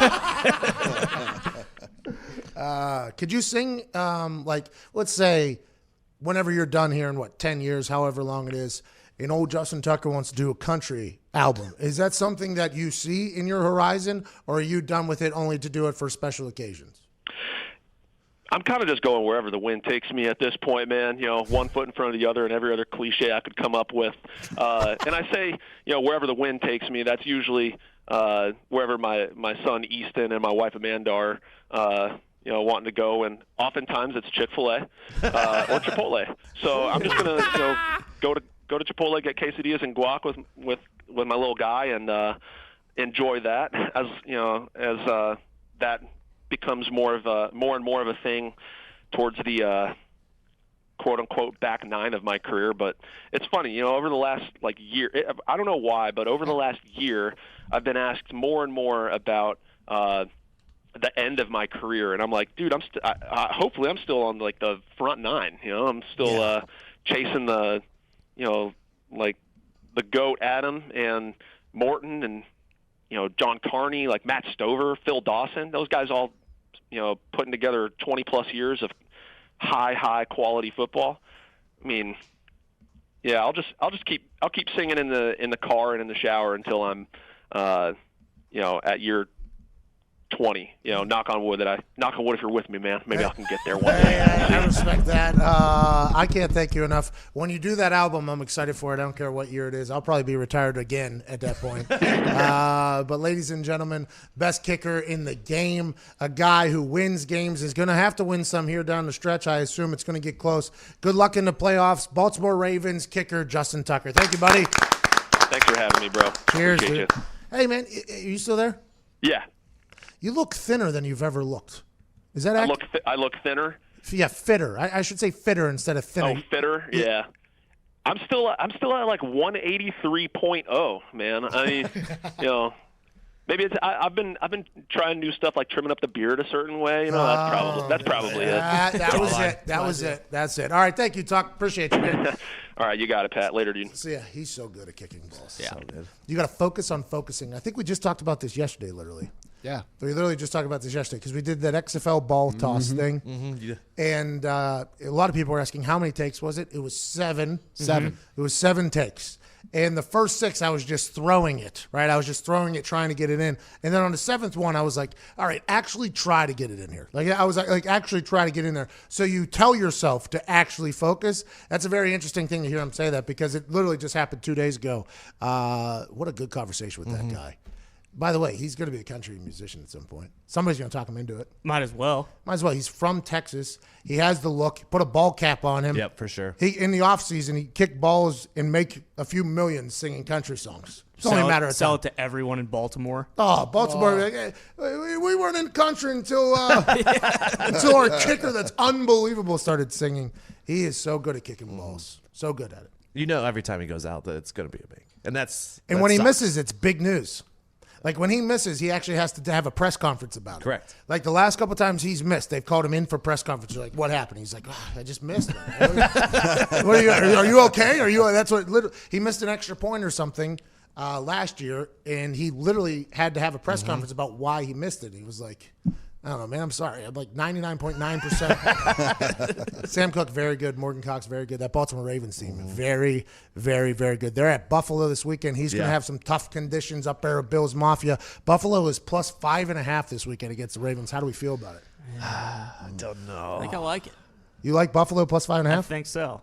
Could you sing, let's say, whenever you're done here in, 10 years, however long it is, and old Justin Tucker wants to do a country album. Is that something that you see in your horizon, or are you done with it only to do it for special occasions? I'm kind of just going wherever the wind takes me at this point, man. One foot in front of the other and every other cliche I could come up with. And I say, wherever the wind takes me, that's usually wherever my son Easton and my wife Amanda are, wanting to go. And oftentimes it's Chick-fil-A or Chipotle. So I'm just going to go to Chipotle, get quesadillas and guac with my little guy, and enjoy that as that becomes more and more of a thing towards the quote unquote back 9 of my career. But it's funny, over the last year, I don't know why, but over the last year, I've been asked more and more about the end of my career, and I'm like, dude, hopefully I'm still on the front 9. I'm still chasing the the GOAT Adam and Morton and John Carney, Matt Stover, Phil Dawson, those guys all putting together 20 plus years of high quality football. I mean, yeah, I'll keep singing in the car and in the shower until I'm at year 20. Knock on wood if you're with me, man. Maybe I can get there one day. I respect that. I can't thank you enough. When you do that album, I'm excited for it. I don't care what year it is. I'll probably be retired again at that point. But ladies and gentlemen, best kicker in the game, a guy who wins games, is going to have to win some here down the stretch. I assume it's going to get close. Good luck in the playoffs. Baltimore Ravens kicker Justin Tucker. Thank you, buddy. Thanks for having me, bro. Cheers, dude. Hey, man, are you still there? Yeah. You look thinner than you've ever looked. Is that accurate? I look thinner? Yeah, fitter. I should say fitter instead of thinner. Oh, fitter? Yeah. I'm still at 183.0, man. I mean, maybe it's I've been trying new stuff like trimming up the beard a certain way. That's probably it. That was it. That was it. That's it. All right, thank you, Tuck. Appreciate you, man. All right, you got it, Pat. Later, dude. So, yeah, he's so good at kicking balls. Yeah. So good. You got to focus on focusing. I think we just talked about this yesterday, literally. Yeah. We literally just talked about this yesterday because we did that XFL ball toss thing. Yeah. And a lot of people were asking how many takes was it? It was 7. 7. It was 7 takes. And the first 6, I was just throwing it, right? I was just throwing it, trying to get it in. And then on the 7th one, I was like, all right, actually try to get it in here. I was like, actually try to get in there. So you tell yourself to actually focus. That's a very interesting thing to hear him say that because it literally just happened 2 days ago. What a good conversation with that guy. By the way, he's going to be a country musician at some point. Somebody's going to talk him into it. Might as well. He's from Texas. He has the look. Put a ball cap on him. Yep, for sure. He in the offseason, he kick balls and make a few million singing country songs. It's only a matter of time. Sell it to everyone in Baltimore. Oh, Baltimore. We weren't in country until until our kicker that's unbelievable started singing. He is so good at kicking balls. So good at it. Every time he goes out that it's going to be a big. And when he misses, it's big news. Like when he misses, he actually has to have a press conference about it. Correct. Like the last couple times he's missed, they've called him in for press conference. They're like, "What happened?" He's like, "I just missed it." Are you okay? That's what he missed an extra point or something last year, and he literally had to have a press conference about why he missed it. He was like, I don't know, man. I'm sorry. I'm like 99.9%. Sam Cook, very good. Morgan Cox, very good. That Baltimore Ravens team, very, very, very good. They're at Buffalo this weekend. He's going to have some tough conditions up there with Bills Mafia. Buffalo is plus 5.5 this weekend against the Ravens. How do we feel about it? I don't know. I think I like it. You like Buffalo plus 5.5? I think so.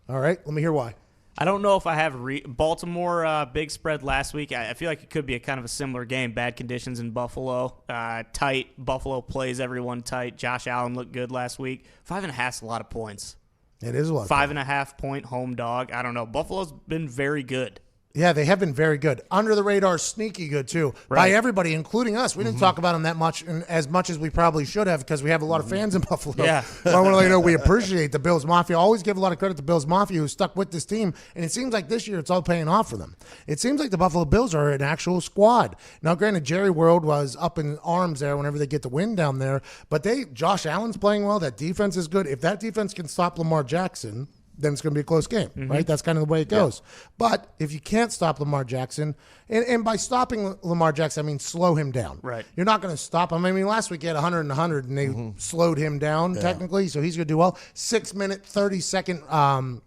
All right. Let me hear why. I don't know if I have Baltimore big spread last week. I feel like it could be a kind of a similar game. Bad conditions in Buffalo. Tight. Buffalo plays everyone tight. Josh Allen looked good last week. 5.5 is a lot of points. It is a lot. 5.5 point home dog. I don't know. Buffalo's been very good. Yeah, they have been very good. Under the radar, sneaky good, too. By everybody, including us. We didn't talk about them that much, and as much as we probably should have, because we have a lot of fans in Buffalo. Yeah. But I want to let you know we appreciate the Bills Mafia. Always give a lot of credit to Bills Mafia, who stuck with this team, and it seems like this year it's all paying off for them. It seems like the Buffalo Bills are an actual squad. Now, granted, Jerry World was up in arms there whenever they get the win down there, but Josh Allen's playing well. That defense is good. If that defense can stop Lamar Jackson, then it's going to be a close game, right? That's kind of the way it goes. But if you can't stop Lamar Jackson, and by stopping Lamar Jackson, I mean slow him down. Right. You're not going to stop him. I mean, last week he had 100 and 100, and they slowed him down technically, so he's going to do well. 6-minute, 30-second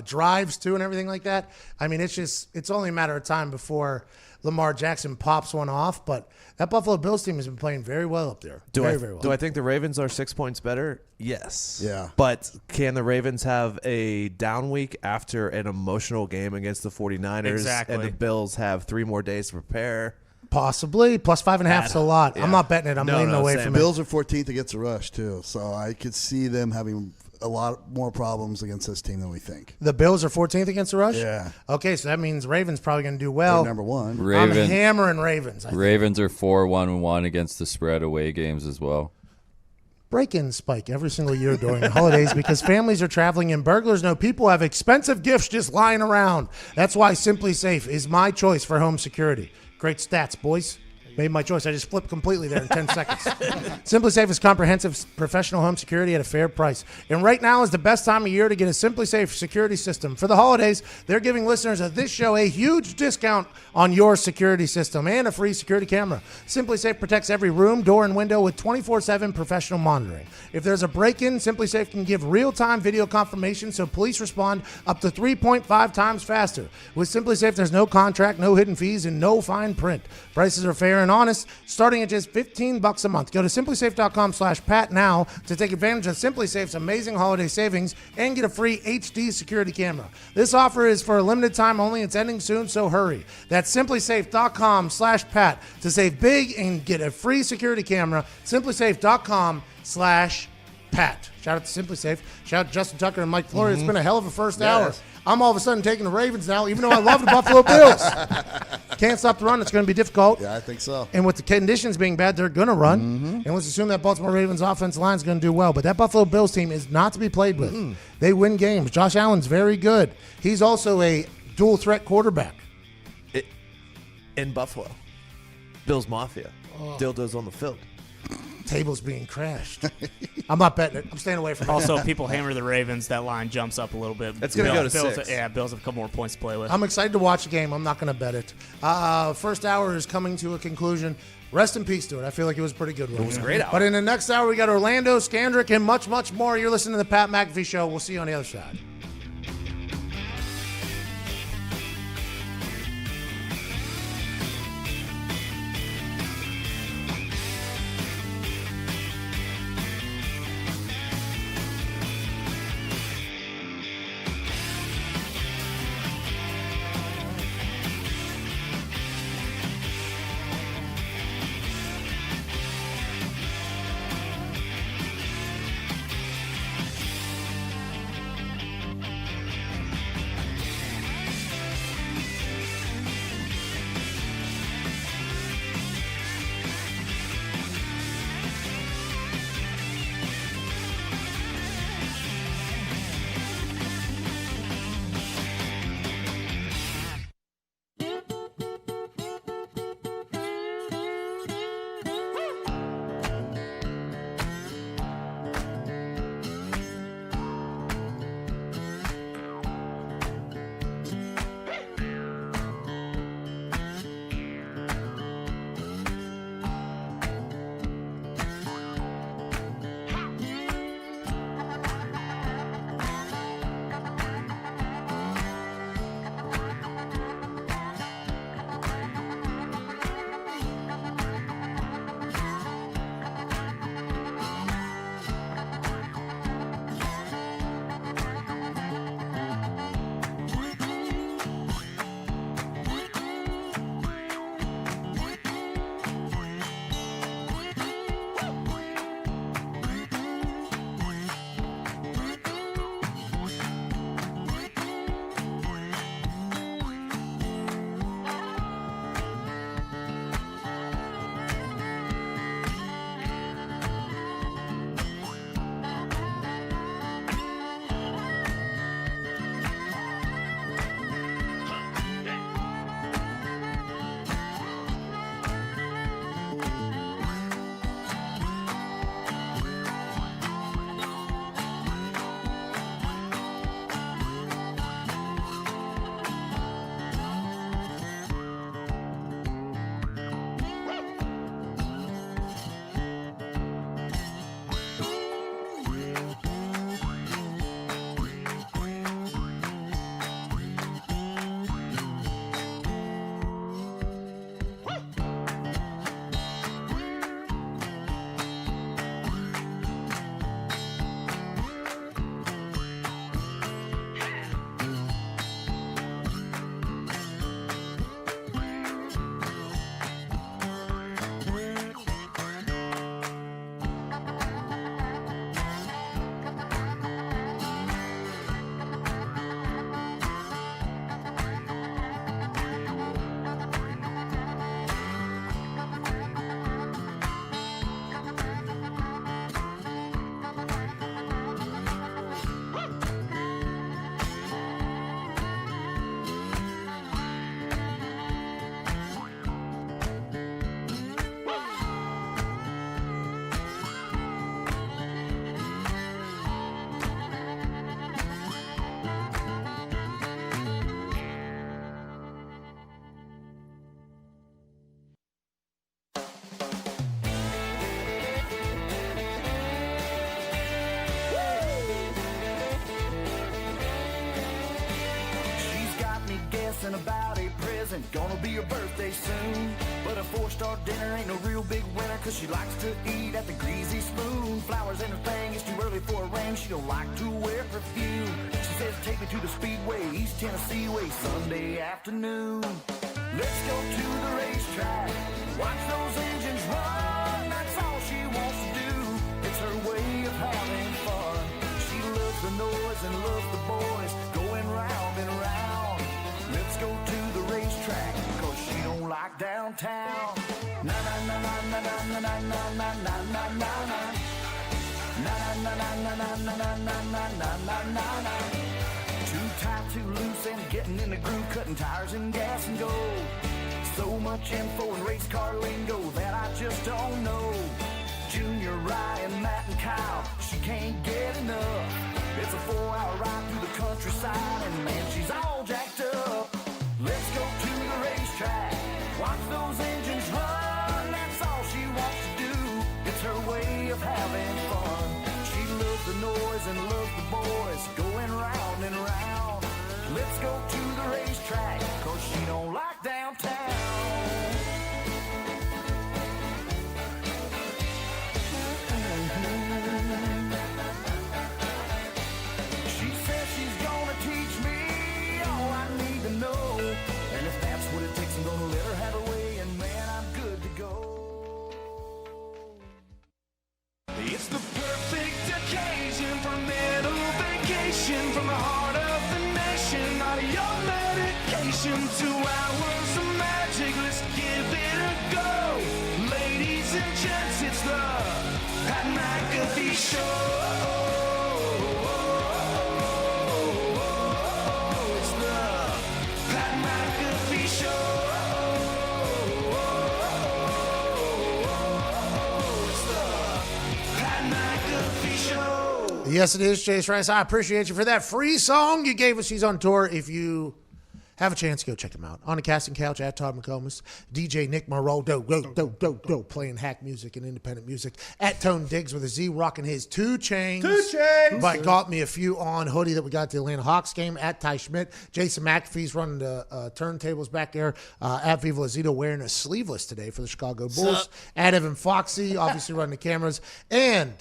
drives, too, and everything like that. I mean, it's only a matter of time before Lamar Jackson pops one off, but that Buffalo Bills team has been playing very well up there. Very well. Do I think the Ravens are 6 points better? Yes. Yeah. But can the Ravens have a down week after an emotional game against the 49ers? Exactly. And the Bills have 3 more days to prepare? Possibly. Plus 5.5 is a lot. Yeah. I'm not betting it. I'm leaning away from it. Bills are 14th against the rush, too. So I could see them having a lot more problems against this team than we think. The Bills are 14th against the rush? Yeah. Okay, so that means Ravens probably going to do well. They're number one. I'm hammering Ravens. Ravens are 4-1-1 against the spread away games as well. Break-in spike every single year during the holidays because families are traveling and burglars know people have expensive gifts just lying around. That's why Simply Safe is my choice for home security. Great stats, boys. Made my choice. I just flipped completely there in 10 seconds. Simply Safe is comprehensive professional home security at a fair price. And right now is the best time of year to get a Simply Safe security system. For the holidays, they're giving listeners of this show a huge discount on your security system and a free security camera. Simply Safe protects every room, door, and window with 24/7 professional monitoring. If there's a break-in, Simply Safe can give real-time video confirmation so police respond up to 3.5 times faster. With Simply Safe, there's no contract, no hidden fees, and no fine print. Prices are fair and honest, starting at just $15 a month. Go to simplysafe.com/Pat now to take advantage of Simply Safe's amazing holiday savings and get a free HD security camera. This offer is for a limited time only. It's ending soon, so hurry. That's simplysafe.com/Pat to save big and get a free security camera. Simplysafe.com/Pat. Shout out to Simply Safe. Shout out to Justin Tucker and Mike Flory. It's been a hell of a first hour. I'm all of a sudden taking the Ravens now, even though I love the Buffalo Bills. Can't stop the run. It's going to be difficult. Yeah, I think so. And with the conditions being bad, they're going to run. And let's assume that Baltimore Ravens offensive line is going to do well. But that Buffalo Bills team is not to be played with. They win games. Josh Allen's very good. He's also a dual threat quarterback. In Buffalo. Bills Mafia. Dildos on the field. Table's being crashed. I'm not betting it. I'm staying away from it. Also, people hammer the Ravens. That line jumps up a little bit. It's going to go to Bills, 6. Yeah, Bills have a couple more points to play with. I'm excited to watch the game. I'm not going to bet it. First hour is coming to a conclusion. Rest in peace to it. I feel like it was a pretty good one. It was a great hour. But in the next hour, we got Orlando, Scandrick, and much, much more. You're listening to the Pat McAfee Show. We'll see you on the other side. isn't gonna be her birthday soon. But a 4-star dinner ain't no real big winner, cause she likes to eat at the greasy spoon. Flowers ain't her thing, it's too early for a ring. She don't like to wear perfume. She says take me to the Speedway, East Tennessee way, Sunday afternoon. Let's go to the racetrack, watch those engines run. That's all she wants to do, it's her way of having fun. She loves the noise and loves the boys going round and round. Let's go to the racetrack, cause she don't like downtown. Na na na na na na na na na na na na na. Na na na na na na na na na na na na. Too tight, too loose, and getting in the groove, cutting tires and gas and go. So much info and race car lingo that I just don't know. Junior, Ryan, Matt, and Kyle, she can't get enough. It's a 4-hour ride through the countryside, and man, she's all jacked up. Let's go to the racetrack, watch those engines run. That's all she wants to do, it's her way of having fun. She loves the noise and loves the boys going round and round. Let's go to the racetrack, cause she don't like downtown. She says she's gonna teach me all I need to know. And if that's what it takes, I'm gonna let her have her way, and man, I'm good to go. It's the perfect occasion for middle vacation from the heart of the nation. Out of your medication, 2 hours of magic. Let's give it a go. Ladies and gents, it's the Pat McAfee Show. It's the Pat McAfee Show. It's the Pat McAfee Show. Yes, it is, Chase Rice. I appreciate you for that free song you gave us. He's on tour. If you have a chance, go check him out. On the casting couch at Todd McComas. DJ Nick Morrow, playing hack music and independent music. At Tone Diggs with a Z, rocking his 2 Chains. 2 Chains. But got me a few on hoodie that we got at the Atlanta Hawks game. At Ty Schmidt. Jason McAfee's running the turntables back there. At Viva Lazito wearing a sleeveless today for the Chicago Bulls. At Evan Foxy, obviously running the cameras. And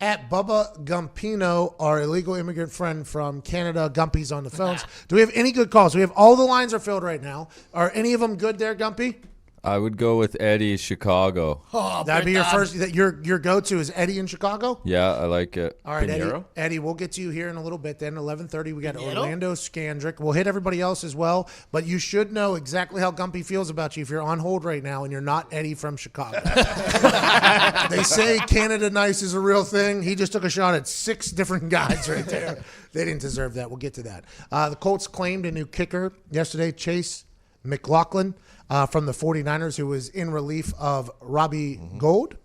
at Bubba Gumpino, our illegal immigrant friend from Canada. Gumpy's on the phones. Do we have any good calls? We have all the lines are filled right now. Are any of them good there, Gumpy? I would go with Eddie, Chicago. Oh, That'd be your first. Your go-to is Eddie in Chicago. Yeah, I like it. All right, Pinheiro? Eddie, we'll get to you here in a little bit. Then 11:30, we got Orlando Scandrick. We'll hit everybody else as well. But you should know exactly how Gumpy feels about you if you're on hold right now and you're not Eddie from Chicago. They say Canada nice is a real thing. He just took a shot at 6 different guys right there. They didn't deserve that. We'll get to that. The Colts claimed a new kicker yesterday, Chase McLaughlin. From the 49ers, who was in relief of Robbie Gould.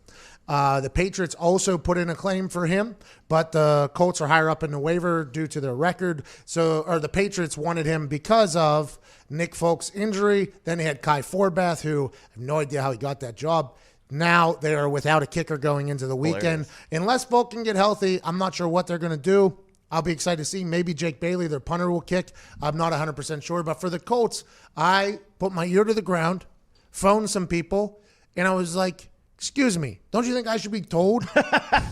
The Patriots also put in a claim for him, but the Colts are higher up in the waiver due to their record. Or the Patriots wanted him because of Nick Folk's injury. Then they had Kai Forbath, who I have no idea how he got that job. Now they are without a kicker going into the weekend. Unless Folk can get healthy, I'm not sure what they're going to do. I'll be excited to see. Maybe Jake Bailey, their punter, will kick. I'm not 100% sure. But for the Colts, I put my ear to the ground, phoned some people, and I was like, excuse me, don't you think I should be told?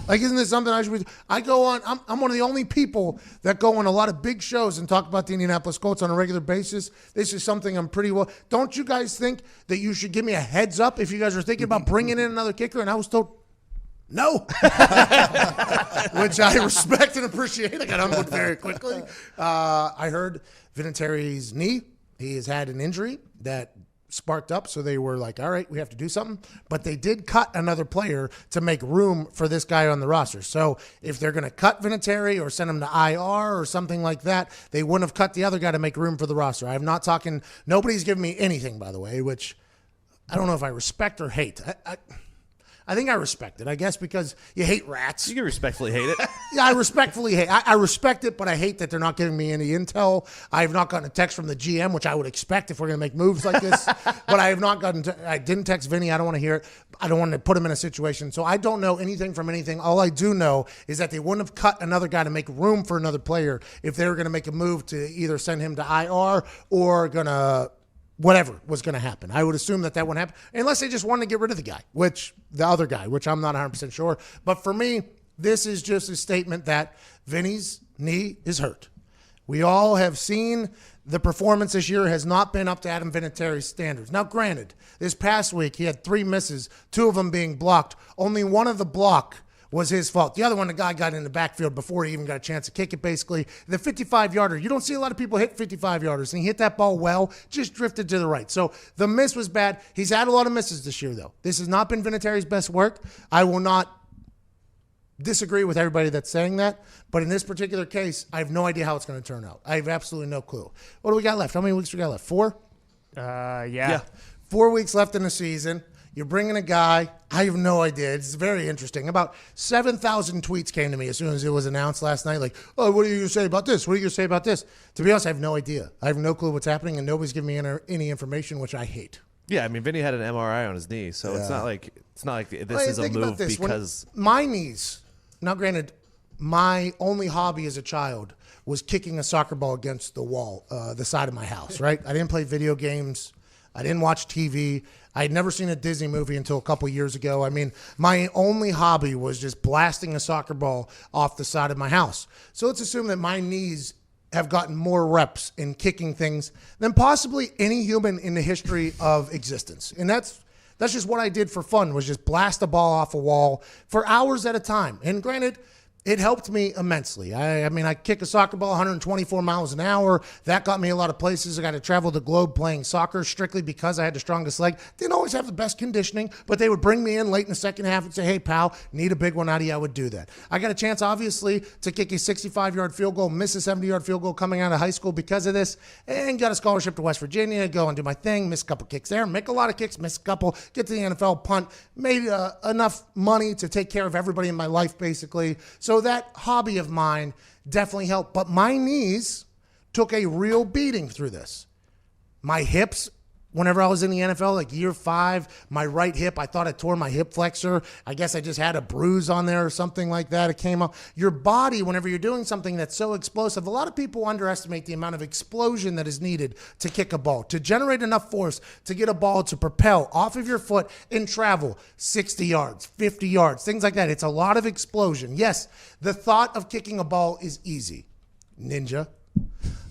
Like, isn't this something I should be? I go on, I'm one of the only people that go on a lot of big shows and talk about the Indianapolis Colts on a regular basis. This is something I'm pretty well. Don't you guys think that you should give me a heads up if you guys are thinking about bringing in another kicker? And I was told, no, which I respect and appreciate. I got on board very quickly. I heard Vinatieri's knee. He has had an injury that sparked up, so they were like, all right, we have to do something. But they did cut another player to make room for this guy on the roster. So if they're going to cut Vinatieri or send him to IR or something like that, they wouldn't have cut the other guy to make room for the roster. I'm not talking – nobody's giving me anything, by the way, which I don't know if I respect or hate. I think I respect it, I guess, because you hate rats. You can respectfully hate it. Yeah, I respectfully hate I respect it, but I hate that they're not giving me any intel. I have not gotten a text from the GM, which I would expect if we're going to make moves like this. But I have not gotten I didn't text Vinny. I don't want to hear it. I don't want to put him in a situation. So I don't know anything from anything. All I do know is that they wouldn't have cut another guy to make room for another player if they were going to make a move to either send him to IR or going to whatever was going to happen. I would assume that wouldn't happen unless they just wanted to get rid of the other guy, which I'm not 100% sure. But for me, this is just a statement that Vinny's knee is hurt. We all have seen the performance this year has not been up to Adam Vinatieri's standards. Now, granted, this past week he had 3 misses, 2 of them being blocked. Only one of the block was his fault. The other one, the guy got in the backfield before he even got a chance to kick it, basically. The 55-yarder, you don't see a lot of people hit 55-yarders, and he hit that ball well, just drifted to the right. So the miss was bad. He's had a lot of misses this year, though. This has not been Vinatieri's best work. I will not disagree with everybody that's saying that, but in this particular case, I have no idea how it's going to turn out. I have absolutely no clue. What do we got left? How many weeks we got left? 4? Yeah. 4 weeks left in the season. You're bringing a guy. I have no idea. It's very interesting. About 7,000 tweets came to me as soon as it was announced last night. Like, oh, what are you going to say about this? What are you going to say about this? To be honest, I have no idea. I have no clue what's happening, and nobody's giving me any information, which I hate. Yeah, I mean, Vinny had an MRI on his knee, so it's not like this is a move because my knees. Now, granted, my only hobby as a child was kicking a soccer ball against the wall, the side of my house, right? I didn't play video games. I didn't watch TV. I had never seen a Disney movie until a couple years ago. I mean, my only hobby was just blasting a soccer ball off the side of my house. So let's assume that my knees have gotten more reps in kicking things than possibly any human in the history of existence. And that's just what I did for fun, was just blast a ball off a wall for hours at a time. And granted, it helped me immensely. I mean, I kick a soccer ball 124 miles an hour. That got me a lot of places. I got to travel the globe playing soccer strictly because I had the strongest leg. Didn't always have the best conditioning, but they would bring me in late in the second half and say, hey, pal, need a big one out of you. I would do that. I got a chance, obviously, to kick a 65-yard field goal, miss a 70-yard field goal coming out of high school because of this, and got a scholarship to West Virginia, go and do my thing, miss a couple kicks there, make a lot of kicks, miss a couple, get to the NFL, punt, made enough money to take care of everybody in my life, basically. So that hobby of mine definitely helped. But my knees took a real beating through this. My hips, whenever I was in the NFL, like year 5, my right hip, I thought I tore my hip flexor. I guess I just had a bruise on there or something like that. It came up. Your body, whenever you're doing something that's so explosive, a lot of people underestimate the amount of explosion that is needed to kick a ball, to generate enough force to get a ball to propel off of your foot and travel 60 yards, 50 yards, things like that. It's a lot of explosion. Yes, the thought of kicking a ball is easy. Ninja.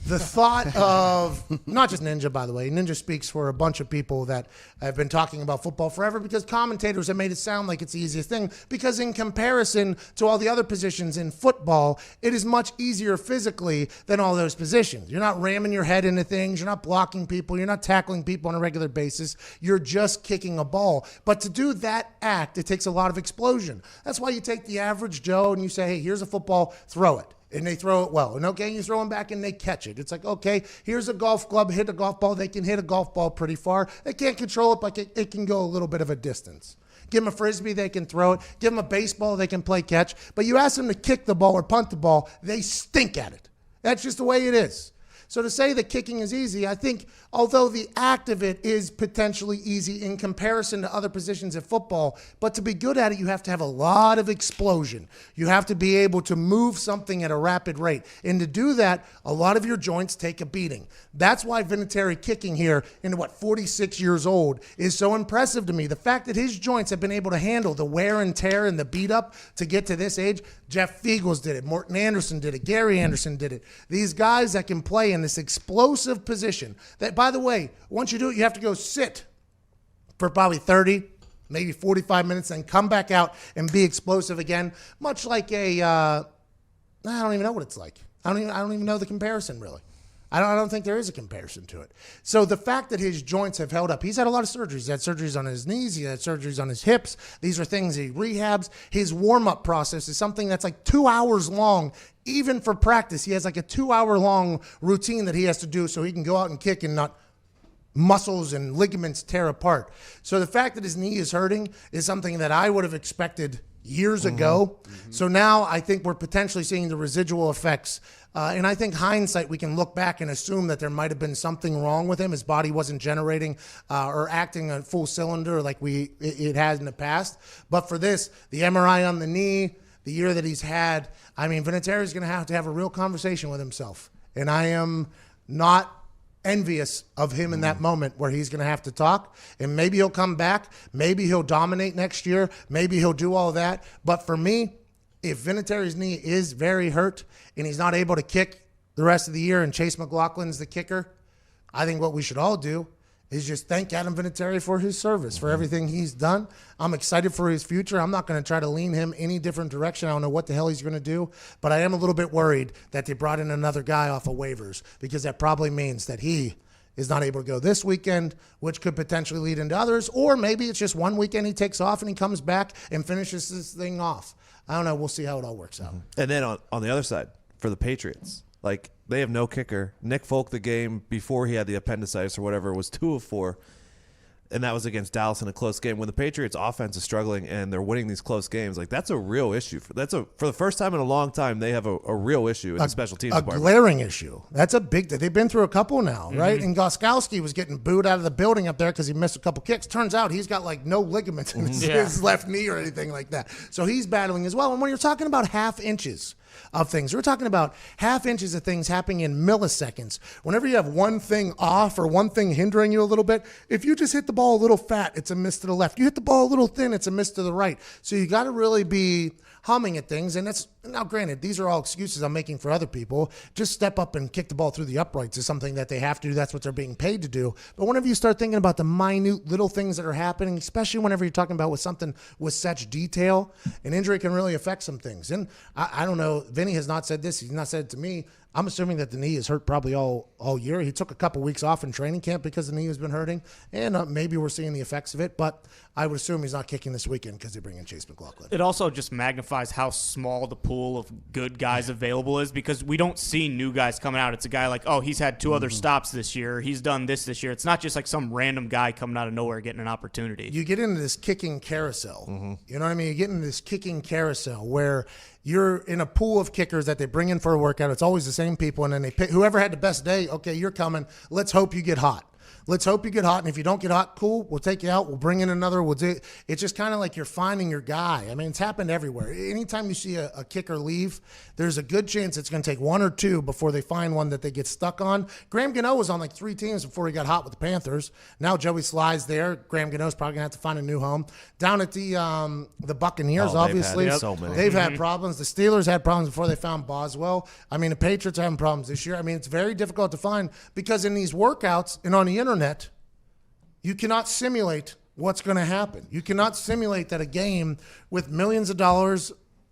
The thought of, not just Ninja, by the way, Ninja speaks for a bunch of people that have been talking about football forever, because commentators have made it sound like it's the easiest thing, because in comparison to all the other positions in football, it is much easier physically than all those positions. You're not ramming your head into things. You're not blocking people. You're not tackling people on a regular basis. You're just kicking a ball. But to do that act, it takes a lot of explosion. That's why you take the average Joe and you say, hey, here's a football, throw it. And they throw it well. And okay, you throw them back and they catch it. It's like, okay, here's a golf club, hit a golf ball. They can hit a golf ball pretty far. They can't control it, but it can go a little bit of a distance. Give them a Frisbee, they can throw it. Give them a baseball, they can play catch. But you ask them to kick the ball or punt the ball, they stink at it. That's just the way it is. So to say that kicking is easy, I think although the act of it is potentially easy in comparison to other positions in football, but to be good at it, you have to have a lot of explosion. You have to be able to move something at a rapid rate. And to do that, a lot of your joints take a beating. That's why Vinatieri kicking here into 46 years old is so impressive to me. The fact that his joints have been able to handle the wear and tear and the beat up to get to this age. Jeff Fiegels did it. Morton Anderson did it. Gary Anderson did it. These guys that can play in this explosive position that, by the way, once you do it, you have to go sit for probably 30, maybe 45 minutes, and come back out and be explosive again, much like I don't even know what it's like. I don't even know the comparison, really. I don't think there is a comparison to it. So the fact that his joints have held up, he's had a lot of surgeries. He's had surgeries on his knees. He had surgeries on his hips. These are things he rehabs. His warm-up process is something that's like 2 hours long. Even for practice, he has like a 2-hour long routine that he has to do so he can go out and kick and not muscles and ligaments tear apart. So the fact that his knee is hurting is something that I would have expected years ago. So now I think we're potentially seeing the residual effects. And I think hindsight, we can look back and assume that there might have been something wrong with him. His body wasn't generating or acting at full cylinder like it has in the past. But for this, the MRI on the knee, the year that he's had, I mean, Vinatieri is going to have a real conversation with himself. And I am not envious of him in that moment where he's going to have to talk, and maybe he'll come back. Maybe he'll dominate next year. Maybe he'll do all that. But for me, if Vinatieri's knee is very hurt and he's not able to kick the rest of the year and Chase McLaughlin's the kicker, I think what we should all do is just thank Adam Vinatieri for his service, for everything he's done. I'm excited for his future. I'm not going to try to lean him any different direction. I don't know what the hell he's going to do, but I am a little bit worried that they brought in another guy off of waivers, because that probably means that he is not able to go this weekend, which could potentially lead into others, or maybe it's just one weekend he takes off and he comes back and finishes this thing off. I don't know. We'll see how it all works out. And then on the other side, for the Patriots, like, they have no kicker. Nick Folk, the game before he had the appendicitis or whatever, was 2 of 4, and that was against Dallas in a close game. When the Patriots offense is struggling and they're winning these close games, like, that's a real issue. For the first time in a long time, they have a real issue in the special teams department. A glaring issue. That's a big thing. They've been through a couple now, right? And Gostkowski was getting booed out of the building up there because he missed a couple kicks. Turns out he's got like no ligaments in his left knee or anything like that. So he's battling as well. And when you're talking about half inches of things, we're talking about half inches of things happening in milliseconds. Whenever you have one thing off or one thing hindering you a little bit, if you just hit the ball a little fat, it's a miss to the left. You hit the ball a little thin, it's a miss to the right. So you got to really be humming at things. And that's, now granted, these are all excuses I'm making for other people. Just step up and kick the ball through the uprights is something that they have to do. That's what they're being paid to do. But whenever you start thinking about the minute little things that are happening, especially whenever you're talking about with something with such detail, an injury can really affect some things. And I don't know, Vinny has not said this. He's not said it to me. I'm assuming that the knee is hurt probably all year. He took a couple weeks off in training camp because the knee has been hurting, and maybe we're seeing the effects of it. But I would assume he's not kicking this weekend because they bring in Chase McLaughlin. It also just magnifies how small the pool of good guys available is, because we don't see new guys coming out. It's a guy like, oh, he's had 2 other stops this year. He's done this year. It's not just like some random guy coming out of nowhere getting an opportunity. You get into this kicking carousel. You know what I mean? You get into this kicking carousel where you're in a pool of kickers that they bring in for a workout. It's always the same people, and then they pick whoever had the best day. Okay, you're coming. Let's hope you get hot. Let's hope you get hot, and if you don't get hot, cool, we'll take you out. We'll bring in another. We'll do. It's just kind of like you're finding your guy. I mean, it's happened everywhere. Anytime you see a kicker leave, there's a good chance it's going to take 1 or 2 before they find one that they get stuck on. Graham Gano was on like 3 teams before he got hot with the Panthers. Now Joey Sly's there. Graham Gano's probably going to have to find a new home. Down at the Buccaneers, obviously, they've had problems. The Steelers had problems before they found Boswell. I mean, the Patriots are having problems this year. I mean, it's very difficult to find, because in these workouts and on the internet, you cannot simulate what's going to happen. You cannot simulate that a game with millions of dollars,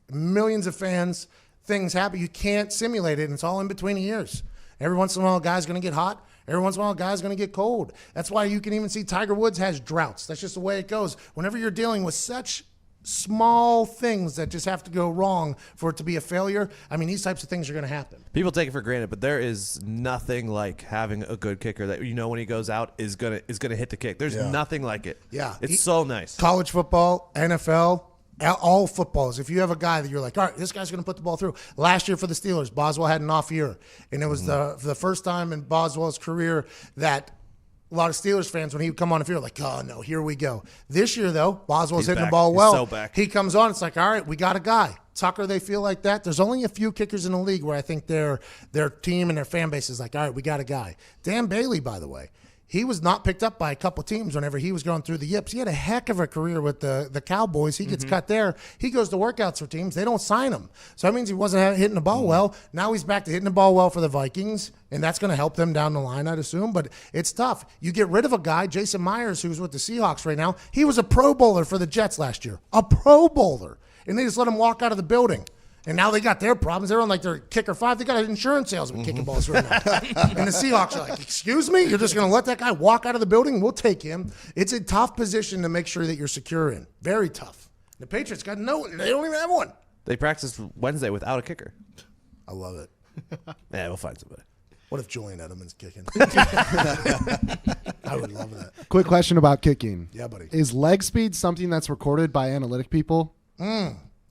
millions of fans, things happen. You can't simulate it, and it's all in between the years. Every once in a while, a guy's going to get hot. Every once in a while, a guy's going to get cold. That's why you can even see Tiger Woods has droughts. That's just the way it goes. Whenever you're dealing with such small things that just have to go wrong for it to be a failure, I mean, these types of things are going to happen. People take it for granted, but there is nothing like having a good kicker that you know when he goes out is gonna hit the kick. There's nothing like it. Yeah, it's so nice. College football, NFL, all footballs. If you have a guy that you're like, all right, this guy's going to put the ball through. Last year for the Steelers, Boswell had an off year, and it was the first time in Boswell's career that a lot of Steelers fans, when he would come on the field, like, oh, no, here we go. This year, though, Boswell's hitting the ball well. He's so back. He comes on, it's like, all right, we got a guy. Tucker, they feel like that. There's only a few kickers in the league where I think their team and their fan base is like, all right, we got a guy. Dan Bailey, by the way, he was not picked up by a couple teams whenever he was going through the yips. He had a heck of a career with the Cowboys. He gets cut there. He goes to workouts for teams. They don't sign him. So that means he wasn't hitting the ball well. Now he's back to hitting the ball well for the Vikings, and that's going to help them down the line, I'd assume. But it's tough. You get rid of a guy, Jason Myers, who's with the Seahawks right now. He was a Pro Bowler for the Jets last year. A Pro Bowler. And they just let him walk out of the building. And now they got their problems. They're on like their kicker 5. They got an insurance salesman kicking balls right now. And the Seahawks are like, excuse me? You're just going to let that guy walk out of the building? We'll take him. It's a tough position to make sure that you're secure in. Very tough. The Patriots got no one. They don't even have one. They practiced Wednesday without a kicker. I love it. Yeah, we'll find somebody. What if Julian Edelman's kicking? I would love that. Quick question about kicking. Yeah, buddy. Is leg speed something that's recorded by analytic people?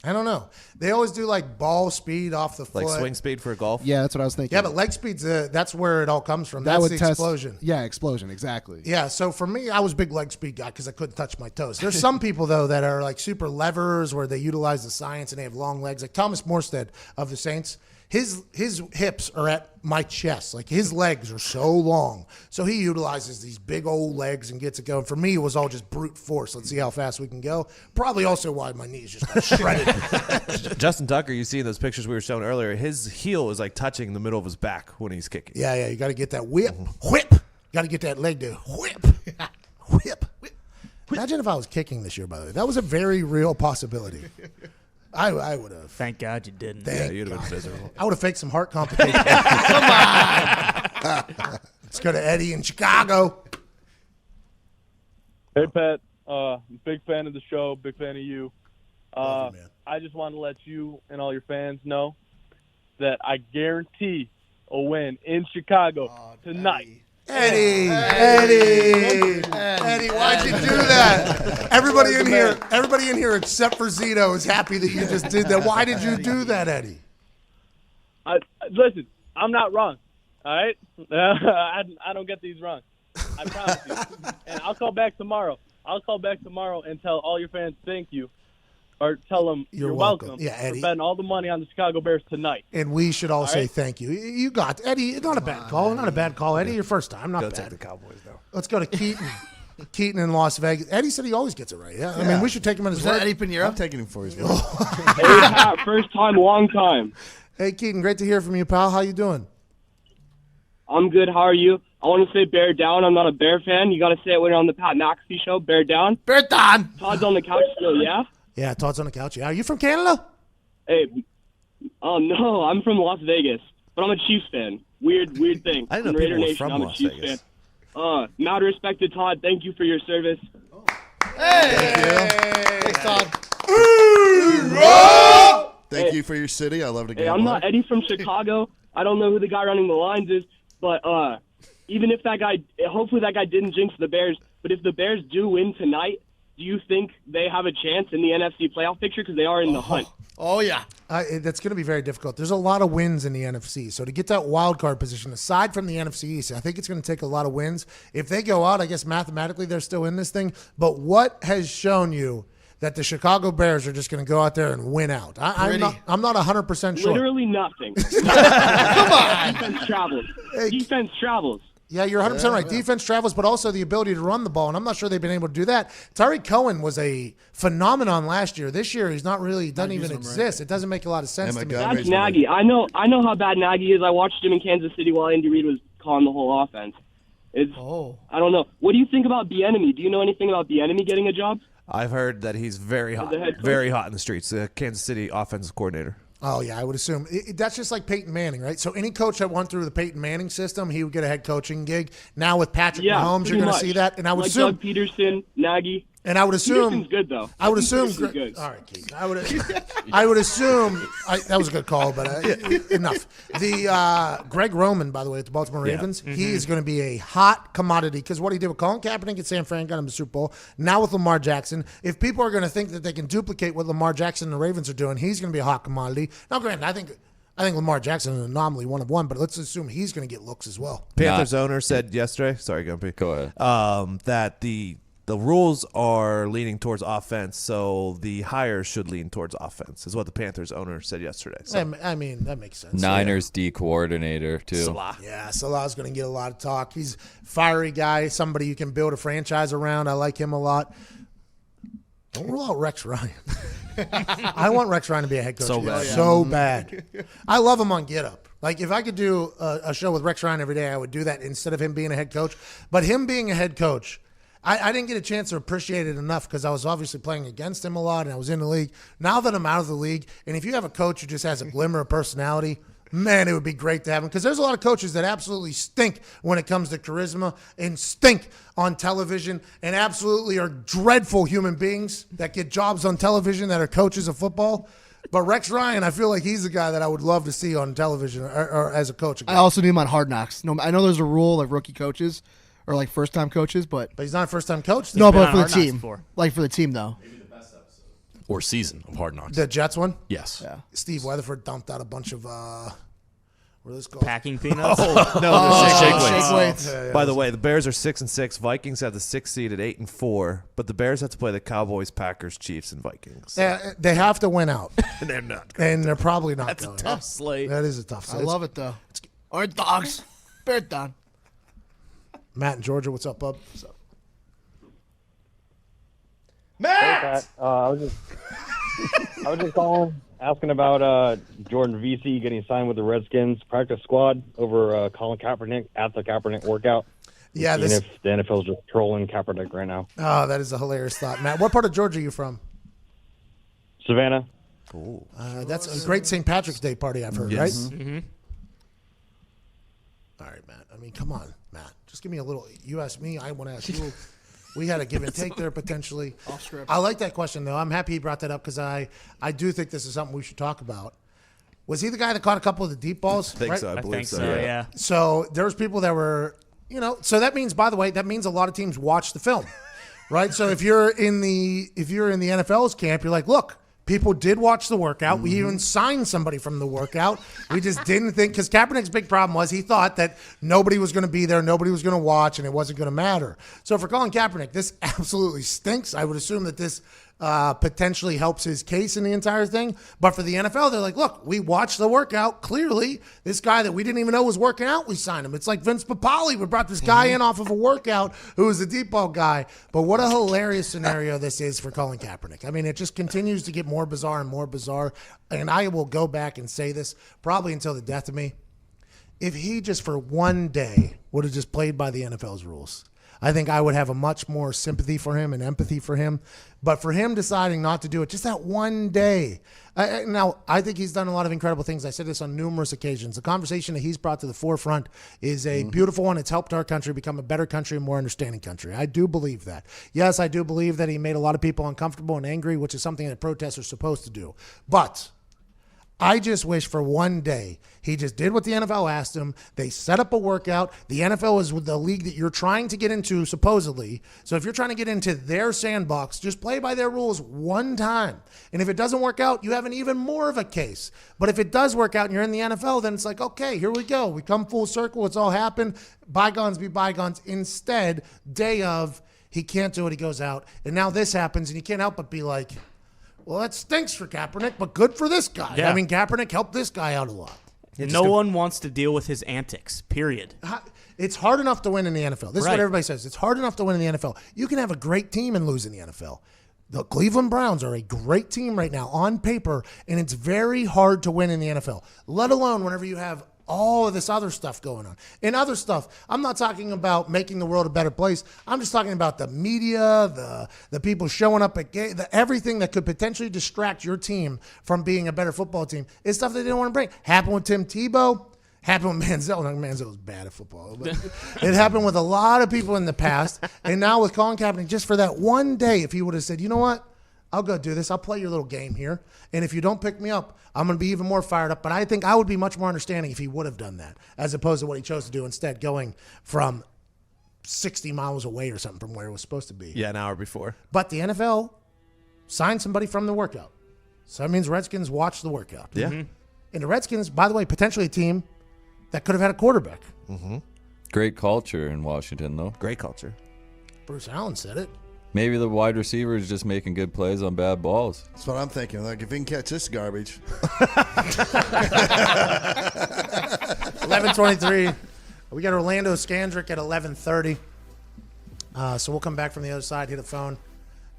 I don't know. They always do like ball speed off the foot. Like swing speed for golf? Yeah, that's what I was thinking. Yeah, but leg speed's that's where it all comes from. That's the explosion. Yeah, explosion, exactly. Yeah, so for me, I was a big leg speed guy because I couldn't touch my toes. There's some people, though, that are like super levers where they utilize the science and they have long legs. Like Thomas Morstead of the Saints, his hips are at my chest. Like his legs are so long. So he utilizes these big old legs and gets it going. For me, it was all just brute force. Let's see how fast we can go. Probably also why my knees just got shredded. Justin Tucker, you see in those pictures we were showing earlier, his heel is like touching the middle of his back when he's kicking. Yeah, you got to get that whip. Got to get that leg to whip. Whip. Imagine if I was kicking this year, by the way. That was a very real possibility. I would have. Thank God you didn't. You'd have been miserable. I would have faked some heart complications. Come on. Let's go to Eddie in Chicago. Hey, Pat. Big fan of the show. Big fan of you. Love you, man. I just want to let you and all your fans know that I guarantee a win in Chicago tonight. Eddie, why'd you do that? Everybody in here except for Zito is happy that you just did that. Why did you do that, Eddie? Listen, I'm not wrong. All right, I don't get these wrong. I promise you. And I'll call back tomorrow. And tell all your fans thank you, or tell them you're welcome. Yeah, Eddie. For betting all the money on the Chicago Bears tonight. And we should all say right? thank you. You got Eddie. Not a bad call. Not a bad call, Eddie. Your first time. Not Go bad. take the Cowboys, though. Let's go to Keaton. Keaton in Las Vegas. Eddie said he always gets it right. Yeah. I mean, we should take him in his Is that word. Eddie Pinheiro? I'm taking him for his word. Hey, Pat, first time, long time. Hey, Keaton, great to hear from you, pal. How you doing? I'm good. How are you? I want to say bear down. I'm not a Bear fan. You got to say it when you're on the Pat McAfee show. Bear down. Bear down. Todd's on the couch still, yeah? Yeah, Todd's on the couch. Yeah. Are you from Canada? Hey, no, I'm from Las Vegas, but I'm a Chiefs fan. Weird thing. I didn't know In Raider people were Nation, from I'm Las a Chiefs Vegas. fan. Mad respect to Todd. Thank you for your service. Thanks, Todd. Thank you for your city. I love to Hey, gamble. I'm not Eddie from Chicago. I don't know who the guy running the lines is, but even if that guy, hopefully that guy didn't jinx the Bears, but if the Bears do win tonight, do you think they have a chance in the NFC playoff picture? Because they are in the hunt. Oh, yeah. That's going to be very difficult. There's a lot of wins in the NFC. So to get that wild card position, aside from the NFC East, I think it's going to take a lot of wins. If they go out, I guess mathematically they're still in this thing. But what has shown you that the Chicago Bears are just going to go out there and win out? I'm not 100% sure. Literally nothing. Come on. Defense travels. Defense travels. Yeah, you're 100% right. Defense travels, but also the ability to run the ball, and I'm not sure they've been able to do that. Tyreek Cohen was a phenomenon last year. This year, he's not really, doesn't even exist. It doesn't make a lot of sense to me. That's Nagy. I know how bad Nagy is. I watched him in Kansas City while Andy Reid was calling the whole offense. I don't know. What do you think about Bieniemy? Do you know anything about Bieniemy getting a job? I've heard that he's very hot, very hot in the streets. The Kansas City offensive coordinator. Oh, yeah, I would assume. That's just like Peyton Manning, right? So any coach that went through the Peyton Manning system, he would get a head coaching gig. Now with Patrick Mahomes, you're going to see that. And I would like assume Doug Peterson, Nagy. And I would assume Peterson's good though. I would assume. Good. All right, Keith. I would assume that was a good call, but enough. The Greg Roman, by the way, at the Baltimore Ravens, he is going to be a hot commodity because what he did with Colin Kaepernick at San Fran got him the Super Bowl. Now with Lamar Jackson, if people are going to think that they can duplicate what Lamar Jackson and the Ravens are doing, he's going to be a hot commodity. Now, granted, I think Lamar Jackson is an anomaly, one of one, but let's assume he's going to get looks as well. Panthers owner said yesterday. Sorry, Gumpy. Go ahead. That the rules are leaning towards offense, so the hires should lean towards offense, is what the Panthers owner said yesterday. So. I mean, that makes sense. Niners D coordinator, too. Salah. Yeah, Salah's going to get a lot of talk. He's a fiery guy, somebody you can build a franchise around. I like him a lot. Don't rule out Rex Ryan. I want Rex Ryan to be a head coach. So bad. I love him on Get Up. Like, if I could do a show with Rex Ryan every day, I would do that instead of him being a head coach. But him being a head coach, I didn't get a chance to appreciate it enough because I was obviously playing against him a lot and I was in the league. Now that I'm out of the league, and if you have a coach who just has a glimmer of personality, man, it would be great to have him because there's a lot of coaches that absolutely stink when it comes to charisma and stink on television and absolutely are dreadful human beings that get jobs on television that are coaches of football. But Rex Ryan, I feel like he's the guy that I would love to see on television or as a coach. I also need him on Hard Knocks. No, I know there's a rule like rookie coaches or like first-time coaches, but he's not a first-time coach. No, but for the team, like for the team though. Or season of Hard Knocks. The Jets one? Yes. Yeah. Steve Weatherford dumped out a bunch of what are those called? Packing peanuts? Shake weights. Yeah, By the way, the Bears are 6-6. Vikings have the 6th seed at 8-4, but the Bears have to play the Cowboys, Packers, Chiefs, and Vikings. They have to win out. And they're not. And they're probably not That's going. a tough slate. That is a tough slate. I love it though. All right, dogs. Bear it down. Matt in Georgia, what's up, bub? What's up? Matt! I was just calling, asking about Jordan VC getting signed with the Redskins practice squad over Colin Kaepernick at the Kaepernick workout. Yeah, Seeing if the NFL's just trolling Kaepernick right now. Oh, that is a hilarious thought, Matt. What part of Georgia are you from? Savannah. Cool. That's a great St. Patrick's Day party, I've heard, right? Mm-hmm. All right, Matt. I mean, come on, Matt. Just give me a little. You ask me, I want to ask you. We had a give and take there potentially. Off script. I like that question, though. I'm happy he brought that up because I do think this is something we should talk about. Was he the guy that caught a couple of the deep balls? I think so. I believe so. Yeah. So there was people that were, so that means, by the way, that means a lot of teams watch the film, right? So if you're in the NFL's camp, you're like, look, people did watch the workout. We even signed somebody from the workout. We just didn't think, because Kaepernick's big problem was he thought that nobody was going to be there, nobody was going to watch, and it wasn't going to matter. So for Colin Kaepernick, this absolutely stinks. I would assume that this potentially helps his case in the entire thing. But for the NFL, they're like, look, we watched the workout. Clearly, this guy that we didn't even know was working out, we signed him. It's like Vince Papale. We brought this guy in off of a workout who was a deep ball guy. But what a hilarious scenario this is for Colin Kaepernick. I mean, it just continues to get more bizarre and more bizarre. And I will go back and say this probably until the death of me. If he just for one day would have just played by the NFL's rules, I think I would have a much more sympathy for him and empathy for him. But for him deciding not to do it just that one day. Now, I think he's done a lot of incredible things. I said this on numerous occasions. The conversation that he's brought to the forefront is a beautiful one. It's helped our country become a better country, a more understanding country. I do believe that. Yes, I do believe that he made a lot of people uncomfortable and angry, which is something that protests are supposed to do. But I just wish for one day he just did what the NFL asked him. They set up a workout. The NFL is the league that you're trying to get into, supposedly. So if you're trying to get into their sandbox, just play by their rules one time. And if it doesn't work out, you have an even more of a case. But if it does work out and you're in the NFL, then it's like, okay, here we go. We come full circle. It's all happened. Bygones be bygones. Instead, day of, he can't do it. He goes out. And now this happens, and you can't help but be like, well, that stinks for Kaepernick, but good for this guy. Yeah. I mean, Kaepernick helped this guy out a lot. No one wants to deal with his antics, period. It's hard enough to win in the NFL. This is Right. what everybody says. It's hard enough to win in the NFL. You can have a great team and lose in the NFL. The Cleveland Browns are a great team right now on paper, and it's very hard to win in the NFL, let alone whenever you have all of this other stuff going on. And other stuff, I'm not talking about making the world a better place. I'm just talking about the media, the people showing up at everything that could potentially distract your team from being a better football team is stuff they didn't want to bring. Happened with Tim Tebow. Happened with Manziel. No, Manziel was bad at football. But it happened with a lot of people in the past. And now with Colin Kaepernick, just for that one day, if he would have said, you know what? I'll go do this. I'll play your little game here. And if you don't pick me up, I'm going to be even more fired up. But I think I would be much more understanding if he would have done that, as opposed to what he chose to do instead, going from 60 miles away or something from where it was supposed to be. Yeah, an hour before. But the NFL signed somebody from the workout. So that means Redskins watched the workout. Yeah. And the Redskins, by the way, potentially a team that could have had a quarterback. Great culture in Washington, though. Great culture. Bruce Allen said it. Maybe the wide receiver is just making good plays on bad balls. That's what I'm thinking. Like, if he can catch this garbage. 11:23. We got Orlando Scandrick at 11:30. So we'll come back from the other side, hit a phone,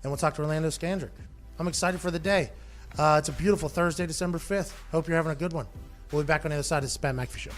and we'll talk to Orlando Scandrick. I'm excited for the day. It's a beautiful Thursday, December 5th. Hope you're having a good one. We'll be back on the other side of the Pat McAfee Show.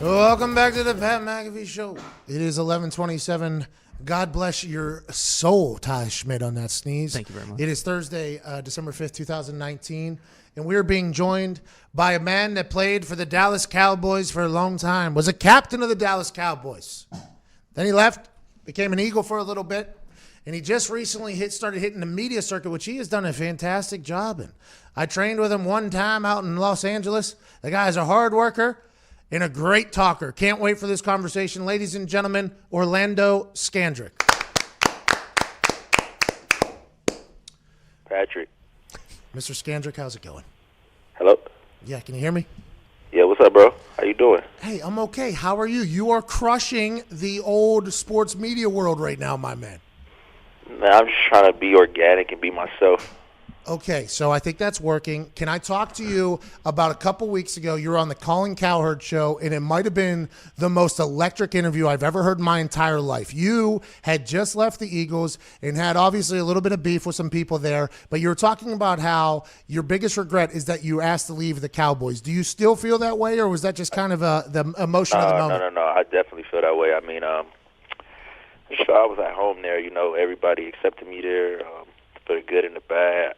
Welcome back to the Pat McAfee Show. It is 11:27. God bless your soul, Ty Schmidt, on that sneeze. Thank you very much. It is Thursday, December 5th, 2019, and we are being joined by a man that played for the Dallas Cowboys for a long time, was a captain of the Dallas Cowboys. Then he left, became an Eagle for a little bit, and he just recently started hitting the media circuit, which he has done a fantastic job in. I trained with him one time out in Los Angeles. The guy's a hard worker and a great talker. Can't wait for this conversation. Ladies and gentlemen, Orlando Scandrick. Patrick. Mr. Scandrick, how's it going? Hello? Yeah, can you hear me? Yeah, what's up, bro? How you doing? Hey, I'm okay. How are you? You are crushing the old sports media world right now, my man. Man, I'm just trying to be organic and be myself. Okay, so I think that's working. Can I talk to you about a couple weeks ago? You were on the Colin Cowherd show, and it might have been the most electric interview I've ever heard in my entire life. You had just left the Eagles and had obviously a little bit of beef with some people there, but you were talking about how your biggest regret is that you asked to leave the Cowboys. Do you still feel that way, or was that just kind of the emotion of the moment? No. I definitely feel that way. I mean, I was at home there. You know, everybody accepted me there for the good and the bad.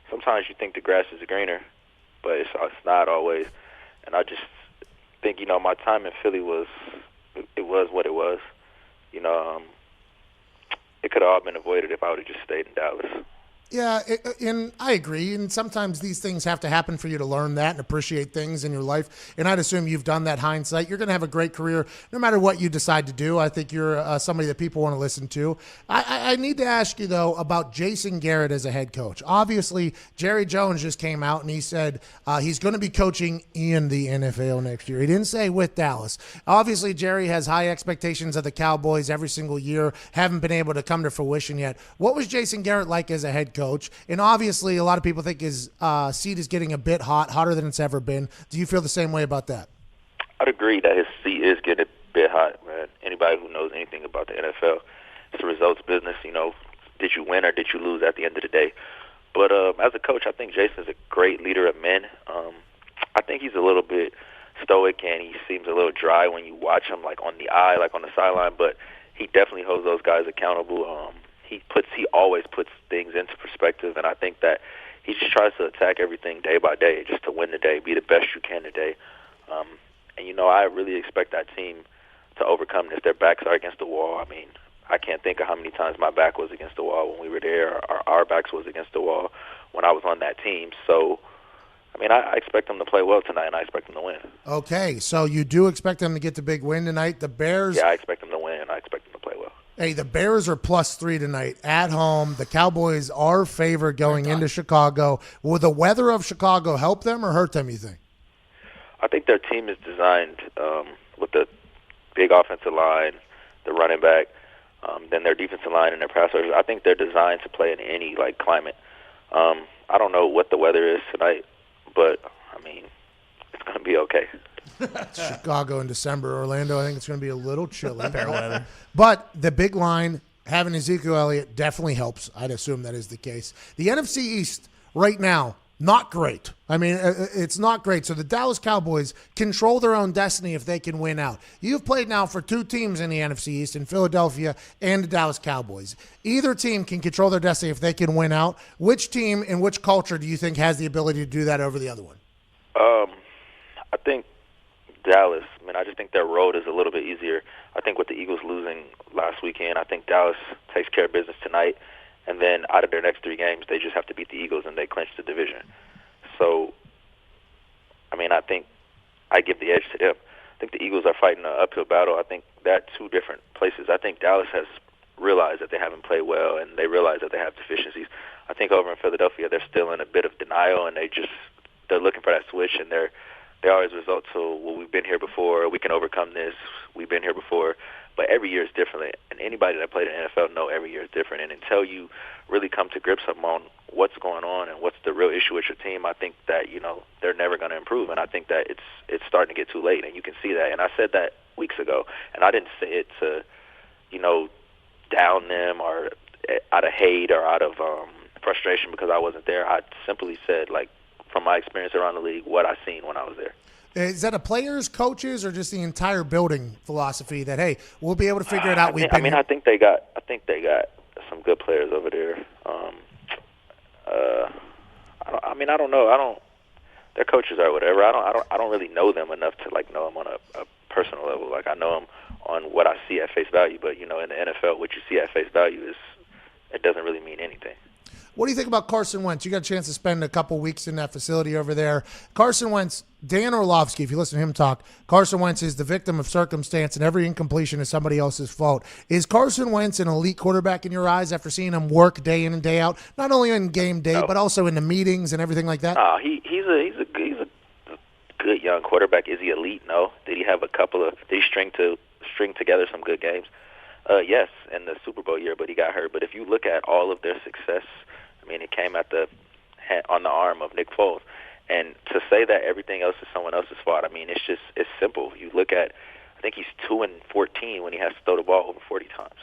Sometimes you think the grass is greener, but it's not always. And I just think, you know, my time in Philly was what it was. You know, it could have all been avoided if I would have just stayed in Dallas. Yeah, and I agree. And sometimes these things have to happen for you to learn that and appreciate things in your life. And I'd assume you've done that hindsight. You're going to have a great career no matter what you decide to do. I think you're somebody that people want to listen to. I need to ask you, though, about Jason Garrett as a head coach. Obviously, Jerry Jones just came out and he said he's going to be coaching in the NFL next year. He didn't say with Dallas. Obviously, Jerry has high expectations of the Cowboys every single year, haven't been able to come to fruition yet. What was Jason Garrett like as a head coach? And obviously, a lot of people think his seat is getting a bit hotter than it's ever been. Do you feel the same way about that? I'd agree that his seat is getting a bit hot, man. Anybody who knows anything about the NFL, it's a results business. You know, did you win or did you lose at the end of the day? But as a coach, I think Jason's a great leader of men. I think he's a little bit stoic and he seems a little dry when you watch him, like on the eye, like on the sideline. But he definitely holds those guys accountable. He always puts things into perspective, and I think that he just tries to attack everything day by day, just to win the day, be the best you can today. And you know, I really expect that team to overcome this. Their backs are against the wall. I mean, I can't think of how many times my back was against the wall when we were there, or our backs was against the wall when I was on that team. So, I mean, I expect them to play well tonight, and I expect them to win. Okay, so you do expect them to get the big win tonight. The Bears. Yeah, I expect them to win, and I expect them to play well. Hey, the Bears are +3 tonight at home. The Cowboys are favored going into Chicago. Will the weather of Chicago help them or hurt them, you think? I think their team is designed with the big offensive line, the running back, then their defensive line and their pass rushers. I think they're designed to play in any climate. I don't know what the weather is tonight, but I mean, it's going to be okay. Chicago in December. Orlando, I think it's going to be a little chilly. Fair weather. But the big line, having Ezekiel Elliott definitely helps. I'd assume that is the case. The NFC East, right now, not great. I mean, it's not great. So the Dallas Cowboys control their own destiny if they can win out. You've played now for two teams in the NFC East, in Philadelphia and the Dallas Cowboys. Either team can control their destiny if they can win out. Which team and which culture do you think has the ability to do that over the other one? I think Dallas. I mean, I just think their road is a little bit easier. I think with the Eagles losing last weekend, I think Dallas takes care of business tonight. And then out of their next 3 games, they just have to beat the Eagles and they clinch the division. So, I mean, I think I give the edge to them. I think the Eagles are fighting an uphill battle. I think they're at 2 different places. I think Dallas has realized that they haven't played well and they realize that they have deficiencies. I think over in Philadelphia, they're still in a bit of denial and they're looking for that switch and they always result to, well, we've been here before, we can overcome this, we've been here before. But every year is different, and anybody that played in the NFL know every year is different. And until you really come to grips on what's going on and what's the real issue with your team, I think that they're never going to improve. And I think that it's starting to get too late, and you can see that. And I said that weeks ago, and I didn't say it to down them or out of hate or out of frustration because I wasn't there. I simply said, like, from my experience around the league, what I seen when I was there. Is that a players, coaches, or just the entire building philosophy that, hey, we'll be able to figure it out? I think they got some good players over there. I don't know. Their coaches are whatever. I don't really know them enough to know them on a personal level. Like I know them on what I see at face value, but in the NFL, what you see at face value it doesn't really mean anything. What do you think about Carson Wentz? You got a chance to spend a couple weeks in that facility over there. Carson Wentz, Dan Orlovsky, if you listen to him talk, Carson Wentz is the victim of circumstance, and every incompletion is somebody else's fault. Is Carson Wentz an elite quarterback in your eyes after seeing him work day in and day out, not only on game day, but also in the meetings and everything like that? He's a good young quarterback. Is he elite? No. Did he have did he string together some good games? Yes, in the Super Bowl year, but he got hurt. But if you look at all of their success, I mean, it came on the arm of Nick Foles. And to say that everything else is someone else's fault, I mean, it's simple. You look at, I think he's 2-14 when he has to throw the ball over 40 times.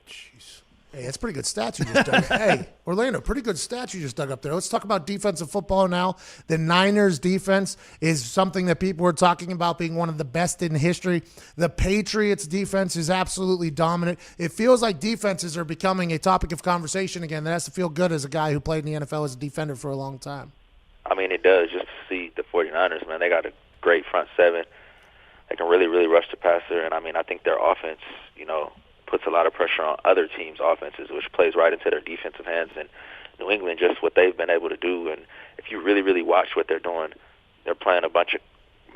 Jeez. Hey, that's pretty good stats you just dug. Hey, Orlando, pretty good stats you just dug up there. Let's talk about defensive football now. The Niners defense is something that people are talking about being one of the best in history. The Patriots defense is absolutely dominant. It feels like defenses are becoming a topic of conversation again. That has to feel good as a guy who played in the NFL as a defender for a long time. I mean, it does just to see the 49ers, man. They got a great front seven. They can really, really rush the passer. And, I mean, I think their offense, puts a lot of pressure on other teams' offenses, which plays right into their defensive hands. And New England, just what they've been able to do. And if you really, really watch what they're doing, they're playing a bunch of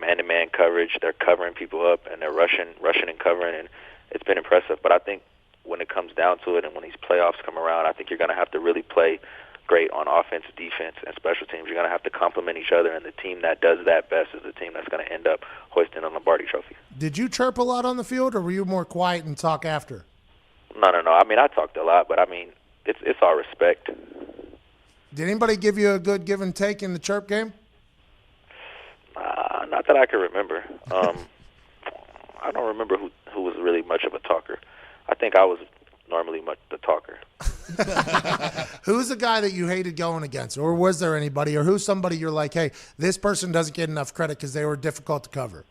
man-to-man coverage. They're covering people up, and they're rushing and covering. And it's been impressive. But I think when it comes down to it and when these playoffs come around, I think you're going to have to really play great on offense, defense, and special teams. You're going to have to complement each other, and the team that does that best is the team that's going to end up hoisting a Lombardi trophy. Did you chirp a lot on the field, or were you more quiet and talk after? No. I mean, I talked a lot, but I mean, it's all respect. Did anybody give you a good give and take in the chirp game? Not that I can remember. I don't remember who was really much of a talker. I think I was normally much the talker. Who's the guy that you hated going against, or was there anybody, or who's somebody you're like, hey, this person doesn't get enough credit because they were difficult to cover?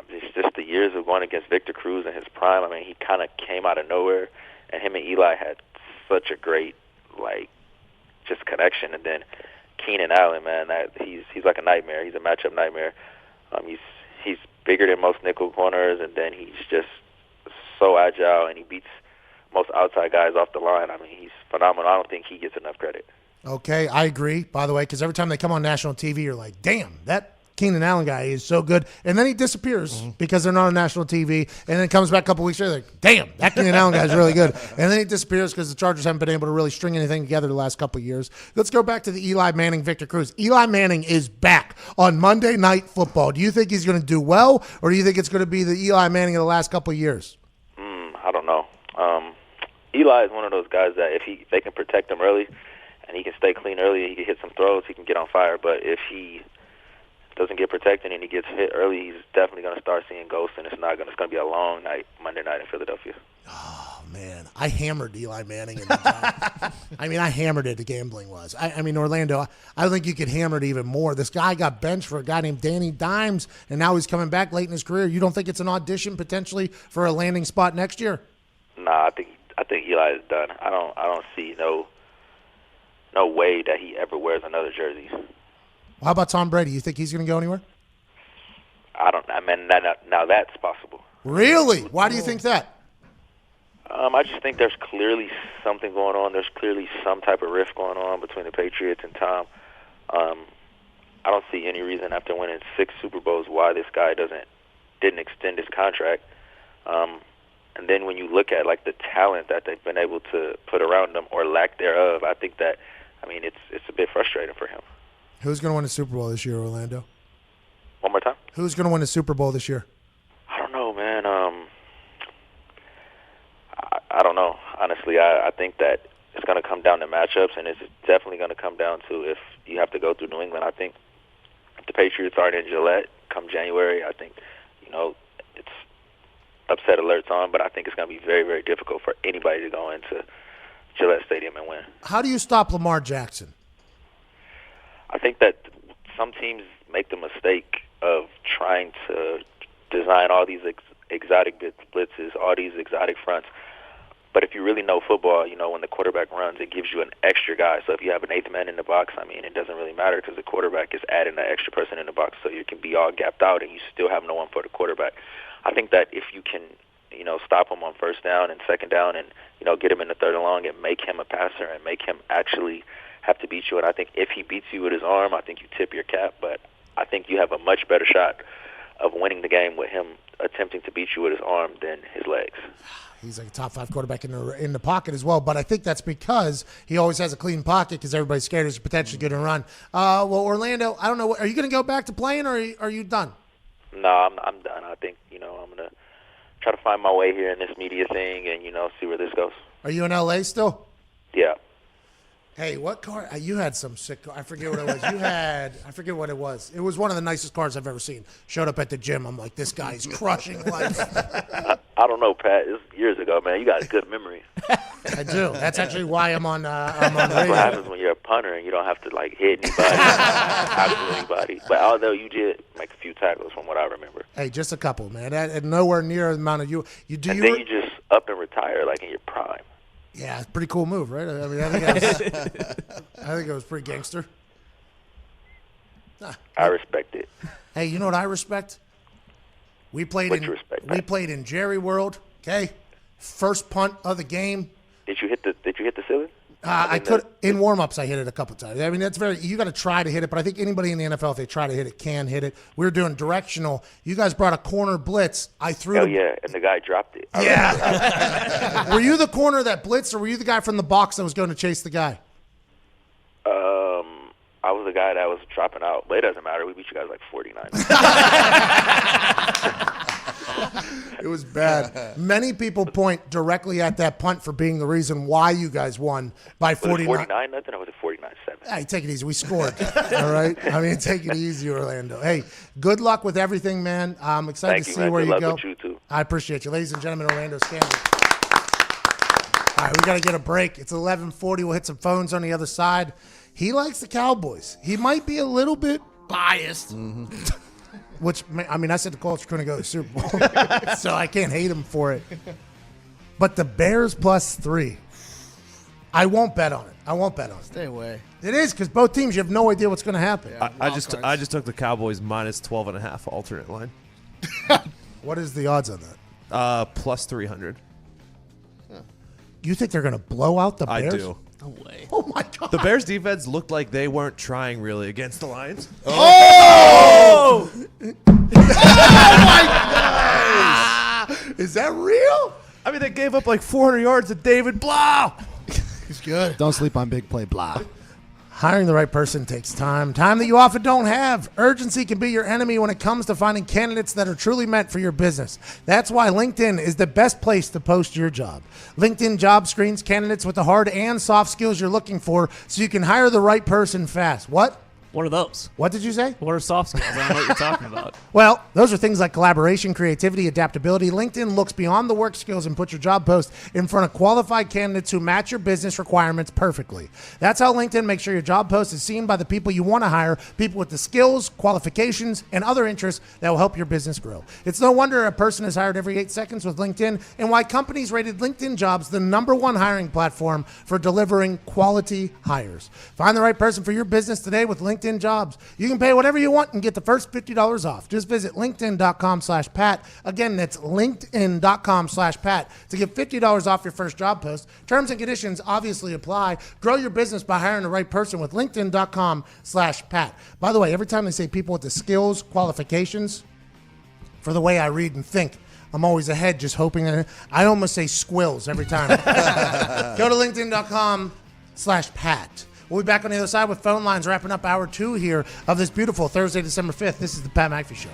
It's just the years of going against Victor Cruz in his prime. I mean, he kind of came out of nowhere, and him and Eli had such a great, just connection. And then Keenan Allen, man, he's like a nightmare. He's a matchup nightmare. He's bigger than most nickel corners, and then he's just so agile, and he beats most outside guys off the line. I mean, he's phenomenal. I don't think he gets enough credit. Okay, I agree, by the way, because every time they come on national TV, you're like, damn, that Keenan Allen guy is so good. And then he disappears because they're not on national TV, and then comes back a couple weeks later, like, damn, that Keenan Allen guy is really good. And then he disappears because the Chargers haven't been able to really string anything together the last couple of years. Let's go back to the Eli Manning, Victor Cruz. Eli Manning is back on Monday Night Football. Do you think he's going to do well, or do you think it's going to be the Eli Manning of the last couple of years? I don't know. Eli is one of those guys that if they can protect him early and he can stay clean early, he can hit some throws, he can get on fire. But if he doesn't get protected and he gets hit early, he's definitely going to start seeing ghosts, and it's going to be a long night, Monday night in Philadelphia. Oh, man, I hammered Eli Manning in the time. I mean, I hammered it. The gambling was. I mean, Orlando. I think you could hammer it even more. This guy got benched for a guy named Danny Dimes, and now he's coming back late in his career. You don't think it's an audition potentially for a landing spot next year? Nah, I think Eli is done. I don't see no way that he ever wears another jersey. How about Tom Brady? You think he's going to go anywhere? I mean, now that's possible. Really? Why do you think that? I just think there's clearly something going on. There's clearly some type of rift going on between the Patriots and Tom. I don't see any reason after winning 6 Super Bowls why this guy didn't extend his contract. And then when you look at like the talent that they've been able to put around him or lack thereof, I think that it's a bit frustrating for him. Who's going to win the Super Bowl this year, Orlando? One more time. Who's going to win the Super Bowl this year? I don't know, man. I don't know. Honestly, I think that it's going to come down to matchups, and it's definitely going to come down to if you have to go through New England. I think if the Patriots aren't in Gillette come January, I think, it's upset alerts on, but I think it's going to be very, very difficult for anybody to go into Gillette Stadium and win. How do you stop Lamar Jackson? I think that some teams make the mistake of trying to design all these exotic blitzes, all these exotic fronts. But if you really know football, when the quarterback runs, it gives you an extra guy. So if you have an 8th man in the box, it doesn't really matter because the quarterback is adding an extra person in the box, so you can be all gapped out and you still have no one for the quarterback. I think that if you can, stop him on first down and second down and, get him in the third and long and make him a passer and make him actually have to beat you. And I think if he beats you with his arm, I think you tip your cap. But I think you have a much better shot of winning the game with him attempting to beat you with his arm than his legs. He's like a top 5 quarterback in the pocket as well, but I think that's because he always has a clean pocket because everybody's scared he's potentially going to run. Well, Orlando, I don't know. Are you going to go back to playing or are you done? No, I'm done. I think, I'm going to try to find my way here in this media thing and, see where this goes. Are you in L.A. still? Yeah. Hey, what car? You had some sick car. I forget what it was. I forget what it was. It was one of the nicest cars I've ever seen. Showed up at the gym. I'm like, this guy's crushing life. I don't know, Pat. It was years ago, man. You got a good memory. I do. That's actually why I'm on That's radio. what happens when you're a punter and you don't have to, hit anybody, tackle anybody. But although you did make a few tackles from what I remember. Hey, just a couple, man. And nowhere near the amount of you. Then you just up and retire, in your prime. Yeah, it's a pretty cool move, right? I think it was pretty gangster. I respect it. Hey, you know what I respect? We played in Jerry World. Okay, first punt of the game. Did you hit the ceiling? I could in warm-ups. I hit it a couple times. That's you got to try to hit it, but I think anybody in the NFL, if they try to hit it, can hit it. We were doing directional. You guys brought a corner blitz. I threw. Oh yeah, and the guy dropped it. Yeah. Were you the corner that blitzed, or were you the guy from the box that was going to chase the guy? I was the guy that was dropping out, but it doesn't matter. We beat you guys 49. It was bad. Many people point directly at that punt for being the reason why you guys won by 49. Was it 49 nothing or was it 49-7? Hey, take it easy. We scored. All right. Take it easy, Orlando. Hey, good luck with everything, man. I'm excited to see where you go. With you too. I appreciate you, ladies and gentlemen. Orlando Scandrick. All right, we got to get a break. It's 11:40. We'll hit some phones on the other side. He likes the Cowboys. He might be a little bit biased. Mm-hmm. Which, I said the Colts couldn't go to the Super Bowl, so I can't hate him for it. But the Bears +3, I won't bet on it. Stay away. It is because both teams, you have no idea what's going to happen. Yeah, I just took the Cowboys -12.5 alternate line. What is the odds on that? +300. You think they're going to blow out the Bears? I do. No way. Oh my God. The Bears defense looked like they weren't trying really against the Lions. Oh! My God! Is that real? They gave up 400 yards to David Blau. He's good. Don't sleep on big play blah. Hiring the right person takes time that you often don't have. Urgency can be your enemy when it comes to finding candidates that are truly meant for your business. That's why LinkedIn is the best place to post your job. LinkedIn job screens candidates with the hard and soft skills you're looking for so you can hire the right person fast. What? What are those? What did you say? What are soft skills? I don't know what you're talking about. Well, those are things like collaboration, creativity, adaptability. LinkedIn looks beyond the work skills and puts your job post in front of qualified candidates who match your business requirements perfectly. That's how LinkedIn makes sure your job post is seen by the people you want to hire, people with the skills, qualifications, and other interests that will help your business grow. It's no wonder a person is hired every 8 seconds with LinkedIn, and why companies rated LinkedIn Jobs the #1 hiring platform for delivering quality hires. Find the right person for your business today with LinkedIn Jobs. You can pay whatever you want and get the first $50 off. Just visit linkedin.com/Pat. Again, that's linkedin.com/Pat to get $50 off your first job post. Terms and conditions obviously apply. Grow your business by hiring the right person with linkedin.com/Pat. By the way, every time they say people with the skills, qualifications, for the way I read and think, I'm always ahead just hoping. I almost say squills every time. Go to linkedin.com/Pat. We'll be back on the other side with phone lines wrapping up hour 2 here of this beautiful Thursday, December 5th. This is the Pat McAfee Show.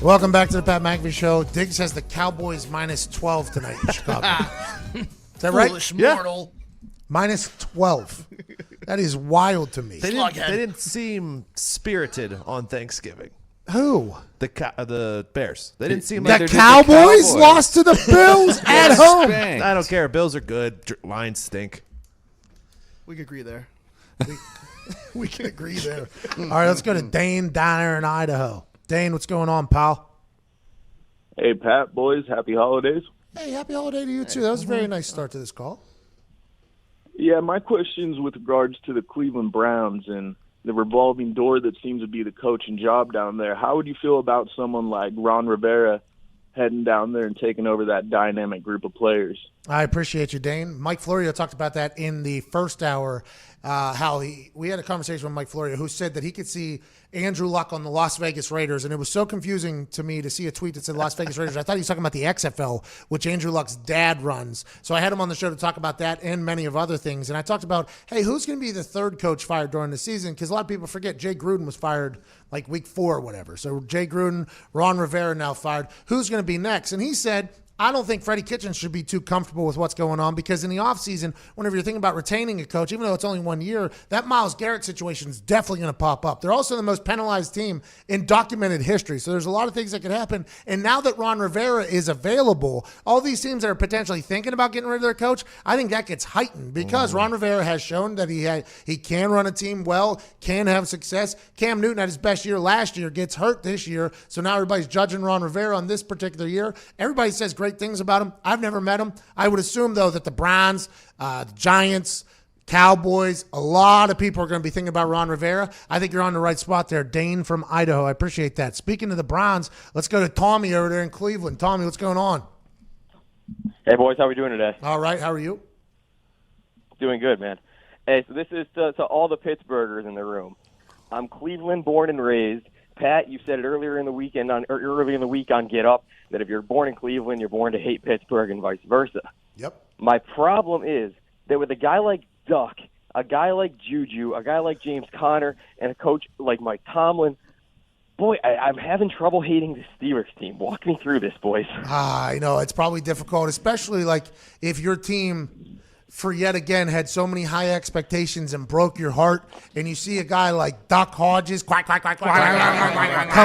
Welcome back to the Pat McAfee Show. Diggs has the Cowboys minus 12 tonight in Chicago. Is that right? Foolish mortal. Minus 12. That is wild to me. They didn't seem spirited on Thanksgiving. Who? The Bears. They didn't seem like the Cowboys lost to the Bills at home. I don't care. Bills are good. Lions stink. We could agree there. We can agree there. All right, let's go to Dane down there in Idaho. Dane, what's going on, pal? Hey, Pat, boys, happy holidays. Hey, happy holiday to you, too. That was a very nice start to this call. Yeah, my question's with regards to the Cleveland Browns and the revolving door that seems to be the coaching job down there. How would you feel about someone like Ron Rivera heading down there and taking over that dynamic group of players? I appreciate you, Dane. Mike Florio talked about that in the first hour, we had a conversation with Mike Florio, who said that he could see Andrew Luck on the Las Vegas Raiders, and it was so confusing to me to see a tweet that said Las Vegas Raiders. I thought he was talking about the XFL, which Andrew Luck's dad runs. So I had him on the show to talk about that and many of other things. And I talked about, hey, who's going to be the third coach fired during the season? Because a lot of people forget Jay Gruden was fired like week 4 or whatever. So Jay Gruden, Ron Rivera now fired. Who's going to be next? And he said, I don't think Freddie Kitchens should be too comfortable with what's going on, because in the offseason, whenever you're thinking about retaining a coach, even though it's only 1 year, that Myles Garrett situation is definitely going to pop up. They're also the most penalized team in documented history, so there's a lot of things that could happen. And now that Ron Rivera is available, all these teams that are potentially thinking about getting rid of their coach, I think that gets heightened because Ron Rivera has shown that he can run a team well, can have success. Cam Newton had his best year last year, gets hurt this year, so now everybody's judging Ron Rivera on this particular year. Everybody says great things about him. I've never met him. I would assume, though, that the Browns, the Giants, Cowboys, a lot of people are going to be thinking about Ron Rivera. I think you're on the right spot there. Dane from Idaho. I appreciate that. Speaking of the Browns, let's go to Tommy over there in Cleveland. Tommy, what's going on? Hey, boys. How are we doing today? All right. How are you? Doing good, man. Hey, so this is to all the Pittsburghers in the room. I'm Cleveland born and raised. Pat, you said it earlier in the week on Get Up that if you're born in Cleveland, you're born to hate Pittsburgh and vice versa. Yep. My problem is that with a guy like Duck, a guy like Juju, a guy like James Conner, and a coach like Mike Tomlin, boy, I'm having trouble hating the Steelers team. Walk me through this, boys. I know. It's probably difficult, especially like if your team, for yet again, had so many high expectations and broke your heart, and you see a guy like Doc Hodges come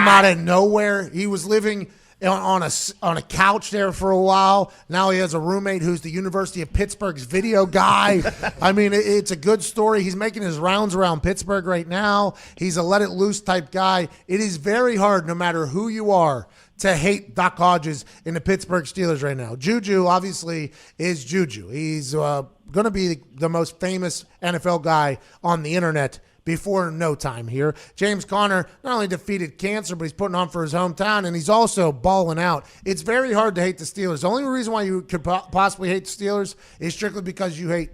out of nowhere. He was living on a couch there for a while. Now he has a roommate who's the University of Pittsburgh's video guy. I mean, it's a good story. He's making his rounds around Pittsburgh right now. He's a let it loose type guy. It is very hard, no matter who you are, to hate Doc Hodges in the Pittsburgh Steelers right now. Juju, obviously, is Juju. He's going to be the most famous NFL guy on the internet before no time here. James Conner not only defeated cancer, but he's putting on for his hometown, and he's also balling out. It's very hard to hate the Steelers. The only reason why you could possibly hate the Steelers is strictly because you hate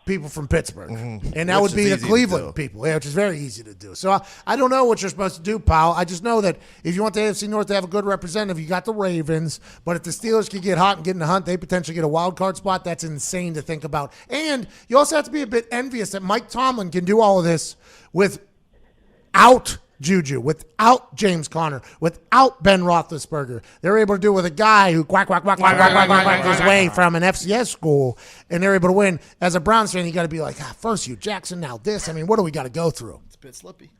people from Pittsburgh. And that would be the Cleveland people, which is very easy to do. So I don't know what you're supposed to do, pal. I just know that if you want the AFC North to have a good representative, you got the Ravens. But if the Steelers could get hot and get in the hunt, they potentially get a wild card spot. That's insane to think about. And you also have to be a bit envious that Mike Tomlin can do all of this without Juju, without James Conner, without Ben Roethlisberger. They're able to do it with a guy who quack his way from an FCS school, and they're able to win. As a Browns fan, you got to be like, first Hugh Jackson, now this. I mean, what do we got to go through? It's a bit slippy.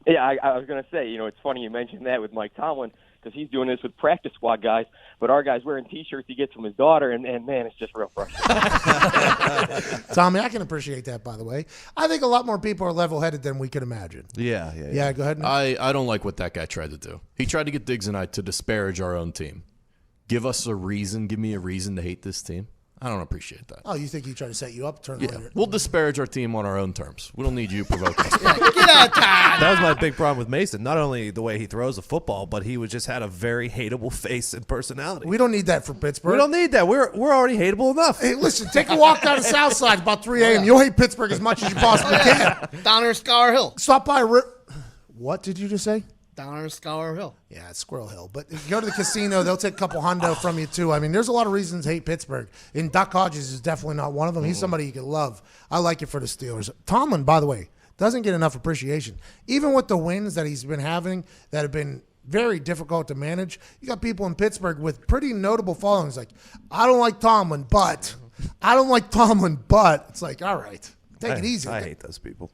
Yeah, I was going to say, it's funny you mentioned that with Mike Tomlin, because he's doing this with practice squad guys, but our guy's wearing T-shirts he gets from his daughter, and man, it's just real frustrating. Tommy, I can appreciate that, by the way. I think a lot more people are level-headed than we could imagine. Yeah, go ahead. Nick. I don't like what that guy tried to do. He tried to get Diggs and I to disparage our own team. Give me a reason to hate this team. I don't appreciate that. Oh, you think he tried to set you up? We'll disparage our team on our own terms. We don't need you provoking us. That was my big problem with Mason. Not only the way he throws a football, but he just had a very hateable face and personality. We don't need that for Pittsburgh. We don't need that. We're already hateable enough. Hey, listen, take a walk down the south side about 3 a.m. You'll hate Pittsburgh as much as you possibly can. Down there, Scholar Hill. Stop by. What did you just say? Down there, Scholar Hill. Yeah, it's Squirrel Hill. But if you go to the casino, they'll take a couple hundo from you, too. I mean, there's a lot of reasons to hate Pittsburgh. And Doc Hodges is definitely not one of them. He's somebody you can love. I like it for the Steelers. Tomlin, by the way, doesn't get enough appreciation. Even with the wins that he's been having that have been very difficult to manage. You got people in Pittsburgh with pretty notable followings. Like, I don't like Tomlin, but it's like, all right, take it easy. I hate those people.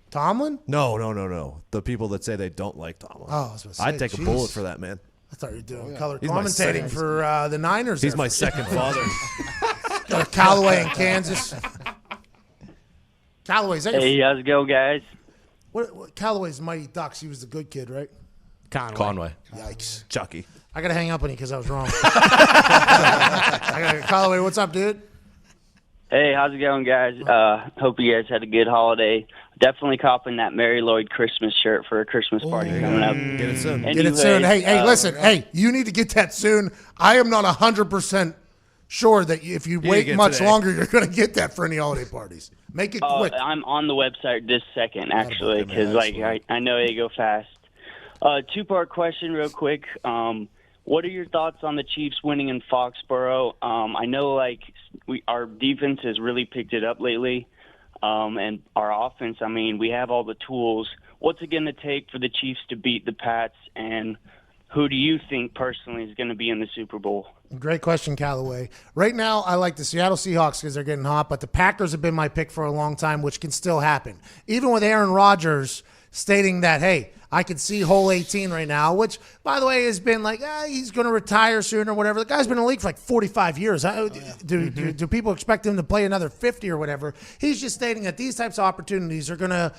Tomlin? No. The people that say they don't like Tomlin. Oh, I was gonna say, I'd take a jeez. bullet for that man. I thought you were doing color He's my commentating second- for the Niners. He's there. my second father. Got Callaway in Kansas. Callaway's that Hey, how's it going, guys? what Callaway's Mighty Ducks. He was the good kid, right? Conway. Yikes. Chucky. I got to hang up on you because I was wrong. Callaway, what's up, dude? Hey, how's it going, guys? Hope you guys had a good holiday. Definitely copping that Mary Lloyd Christmas shirt for a Christmas party coming up. Get it soon. Get it soon. Hey, listen. Hey, you need to get that soon. I am not 100% sure that if you wait much longer, you're going to get that for any holiday parties. Make it quick. I'm on the website this second, actually, because I know they go fast. Two-part question real quick. What are your thoughts on the Chiefs winning in Foxborough? I know our defense has really picked it up lately, and our offense, I mean, we have all the tools. What's it going to take for the Chiefs to beat the Pats, and who do you think personally is going to be in the Super Bowl? Great question, Callaway. Right now, I like the Seattle Seahawks because they're getting hot, but the Packers have been my pick for a long time, which can still happen. Even with Aaron Rodgers stating that, hey, I could see hole 18 right now, which, by the way, has been like, he's going to retire soon or whatever. The guy's been in the league for like 45 years. Do people expect him to play another 50 or whatever? He's just stating that these types of opportunities are going to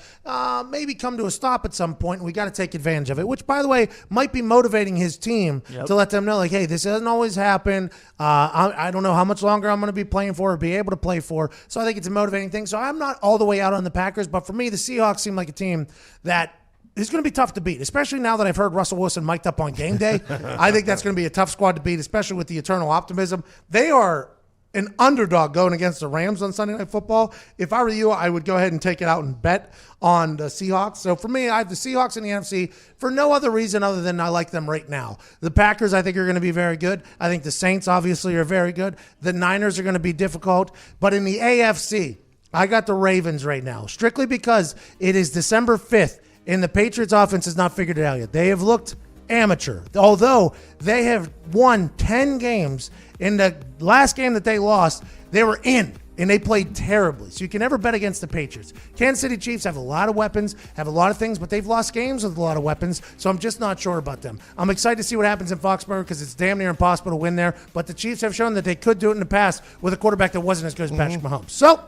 maybe come to a stop at some point, and we got to take advantage of it, which, by the way, might be motivating his team to let them know, like, hey, this doesn't always happen. I don't know how much longer I'm going to be playing for or be able to play for. So I think it's a motivating thing. So I'm not all the way out on the Packers, but for me, the Seahawks seem like a team that is going to be tough to beat, especially now that I've heard Russell Wilson mic'd up on game day. I think that's going to be a tough squad to beat, especially with the eternal optimism. They are an underdog going against the Rams on Sunday Night Football. If I were you, I would go ahead and take it out and bet on the Seahawks. So for me, I have the Seahawks in the NFC for no other reason other than I like them right now. The Packers, I think, are going to be very good. I think the Saints, obviously, are very good. The Niners are going to be difficult. But in the AFC, I got the Ravens right now, strictly because it is December 5th, and the Patriots offense has not figured it out yet. They have looked amateur, although they have won 10 games. In the last game that they lost, they were in, and they played terribly. So you can never bet against the Patriots. Kansas City Chiefs have a lot of weapons, have a lot of things, but they've lost games with a lot of weapons, so I'm just not sure about them. I'm excited to see what happens in Foxborough because it's damn near impossible to win there, but the Chiefs have shown that they could do it in the past with a quarterback that wasn't as good as Patrick Mahomes. So,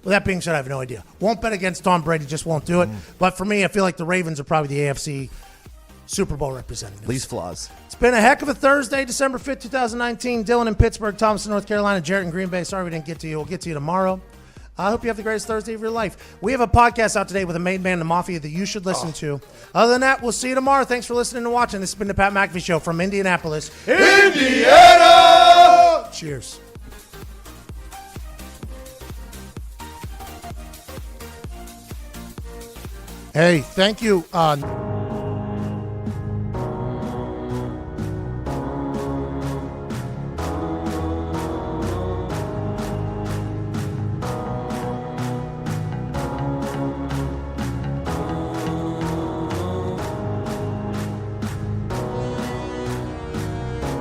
with that being said, I have no idea. Won't bet against Tom Brady, just won't do it. But for me, I feel like the Ravens are probably the AFC Super Bowl representatives. Least flaws. It's been a heck of a Thursday, December 5th, 2019. Dylan in Pittsburgh, Thomas in North Carolina, Jarrett in Green Bay. Sorry we didn't get to you. We'll get to you tomorrow. I hope you have the greatest Thursday of your life. We have a podcast out today with a main man, the Mafia, that you should listen to. Other than that, we'll see you tomorrow. Thanks for listening and watching. This has been the Pat McAfee Show from Indianapolis, Indiana! Cheers. Hey, thank you.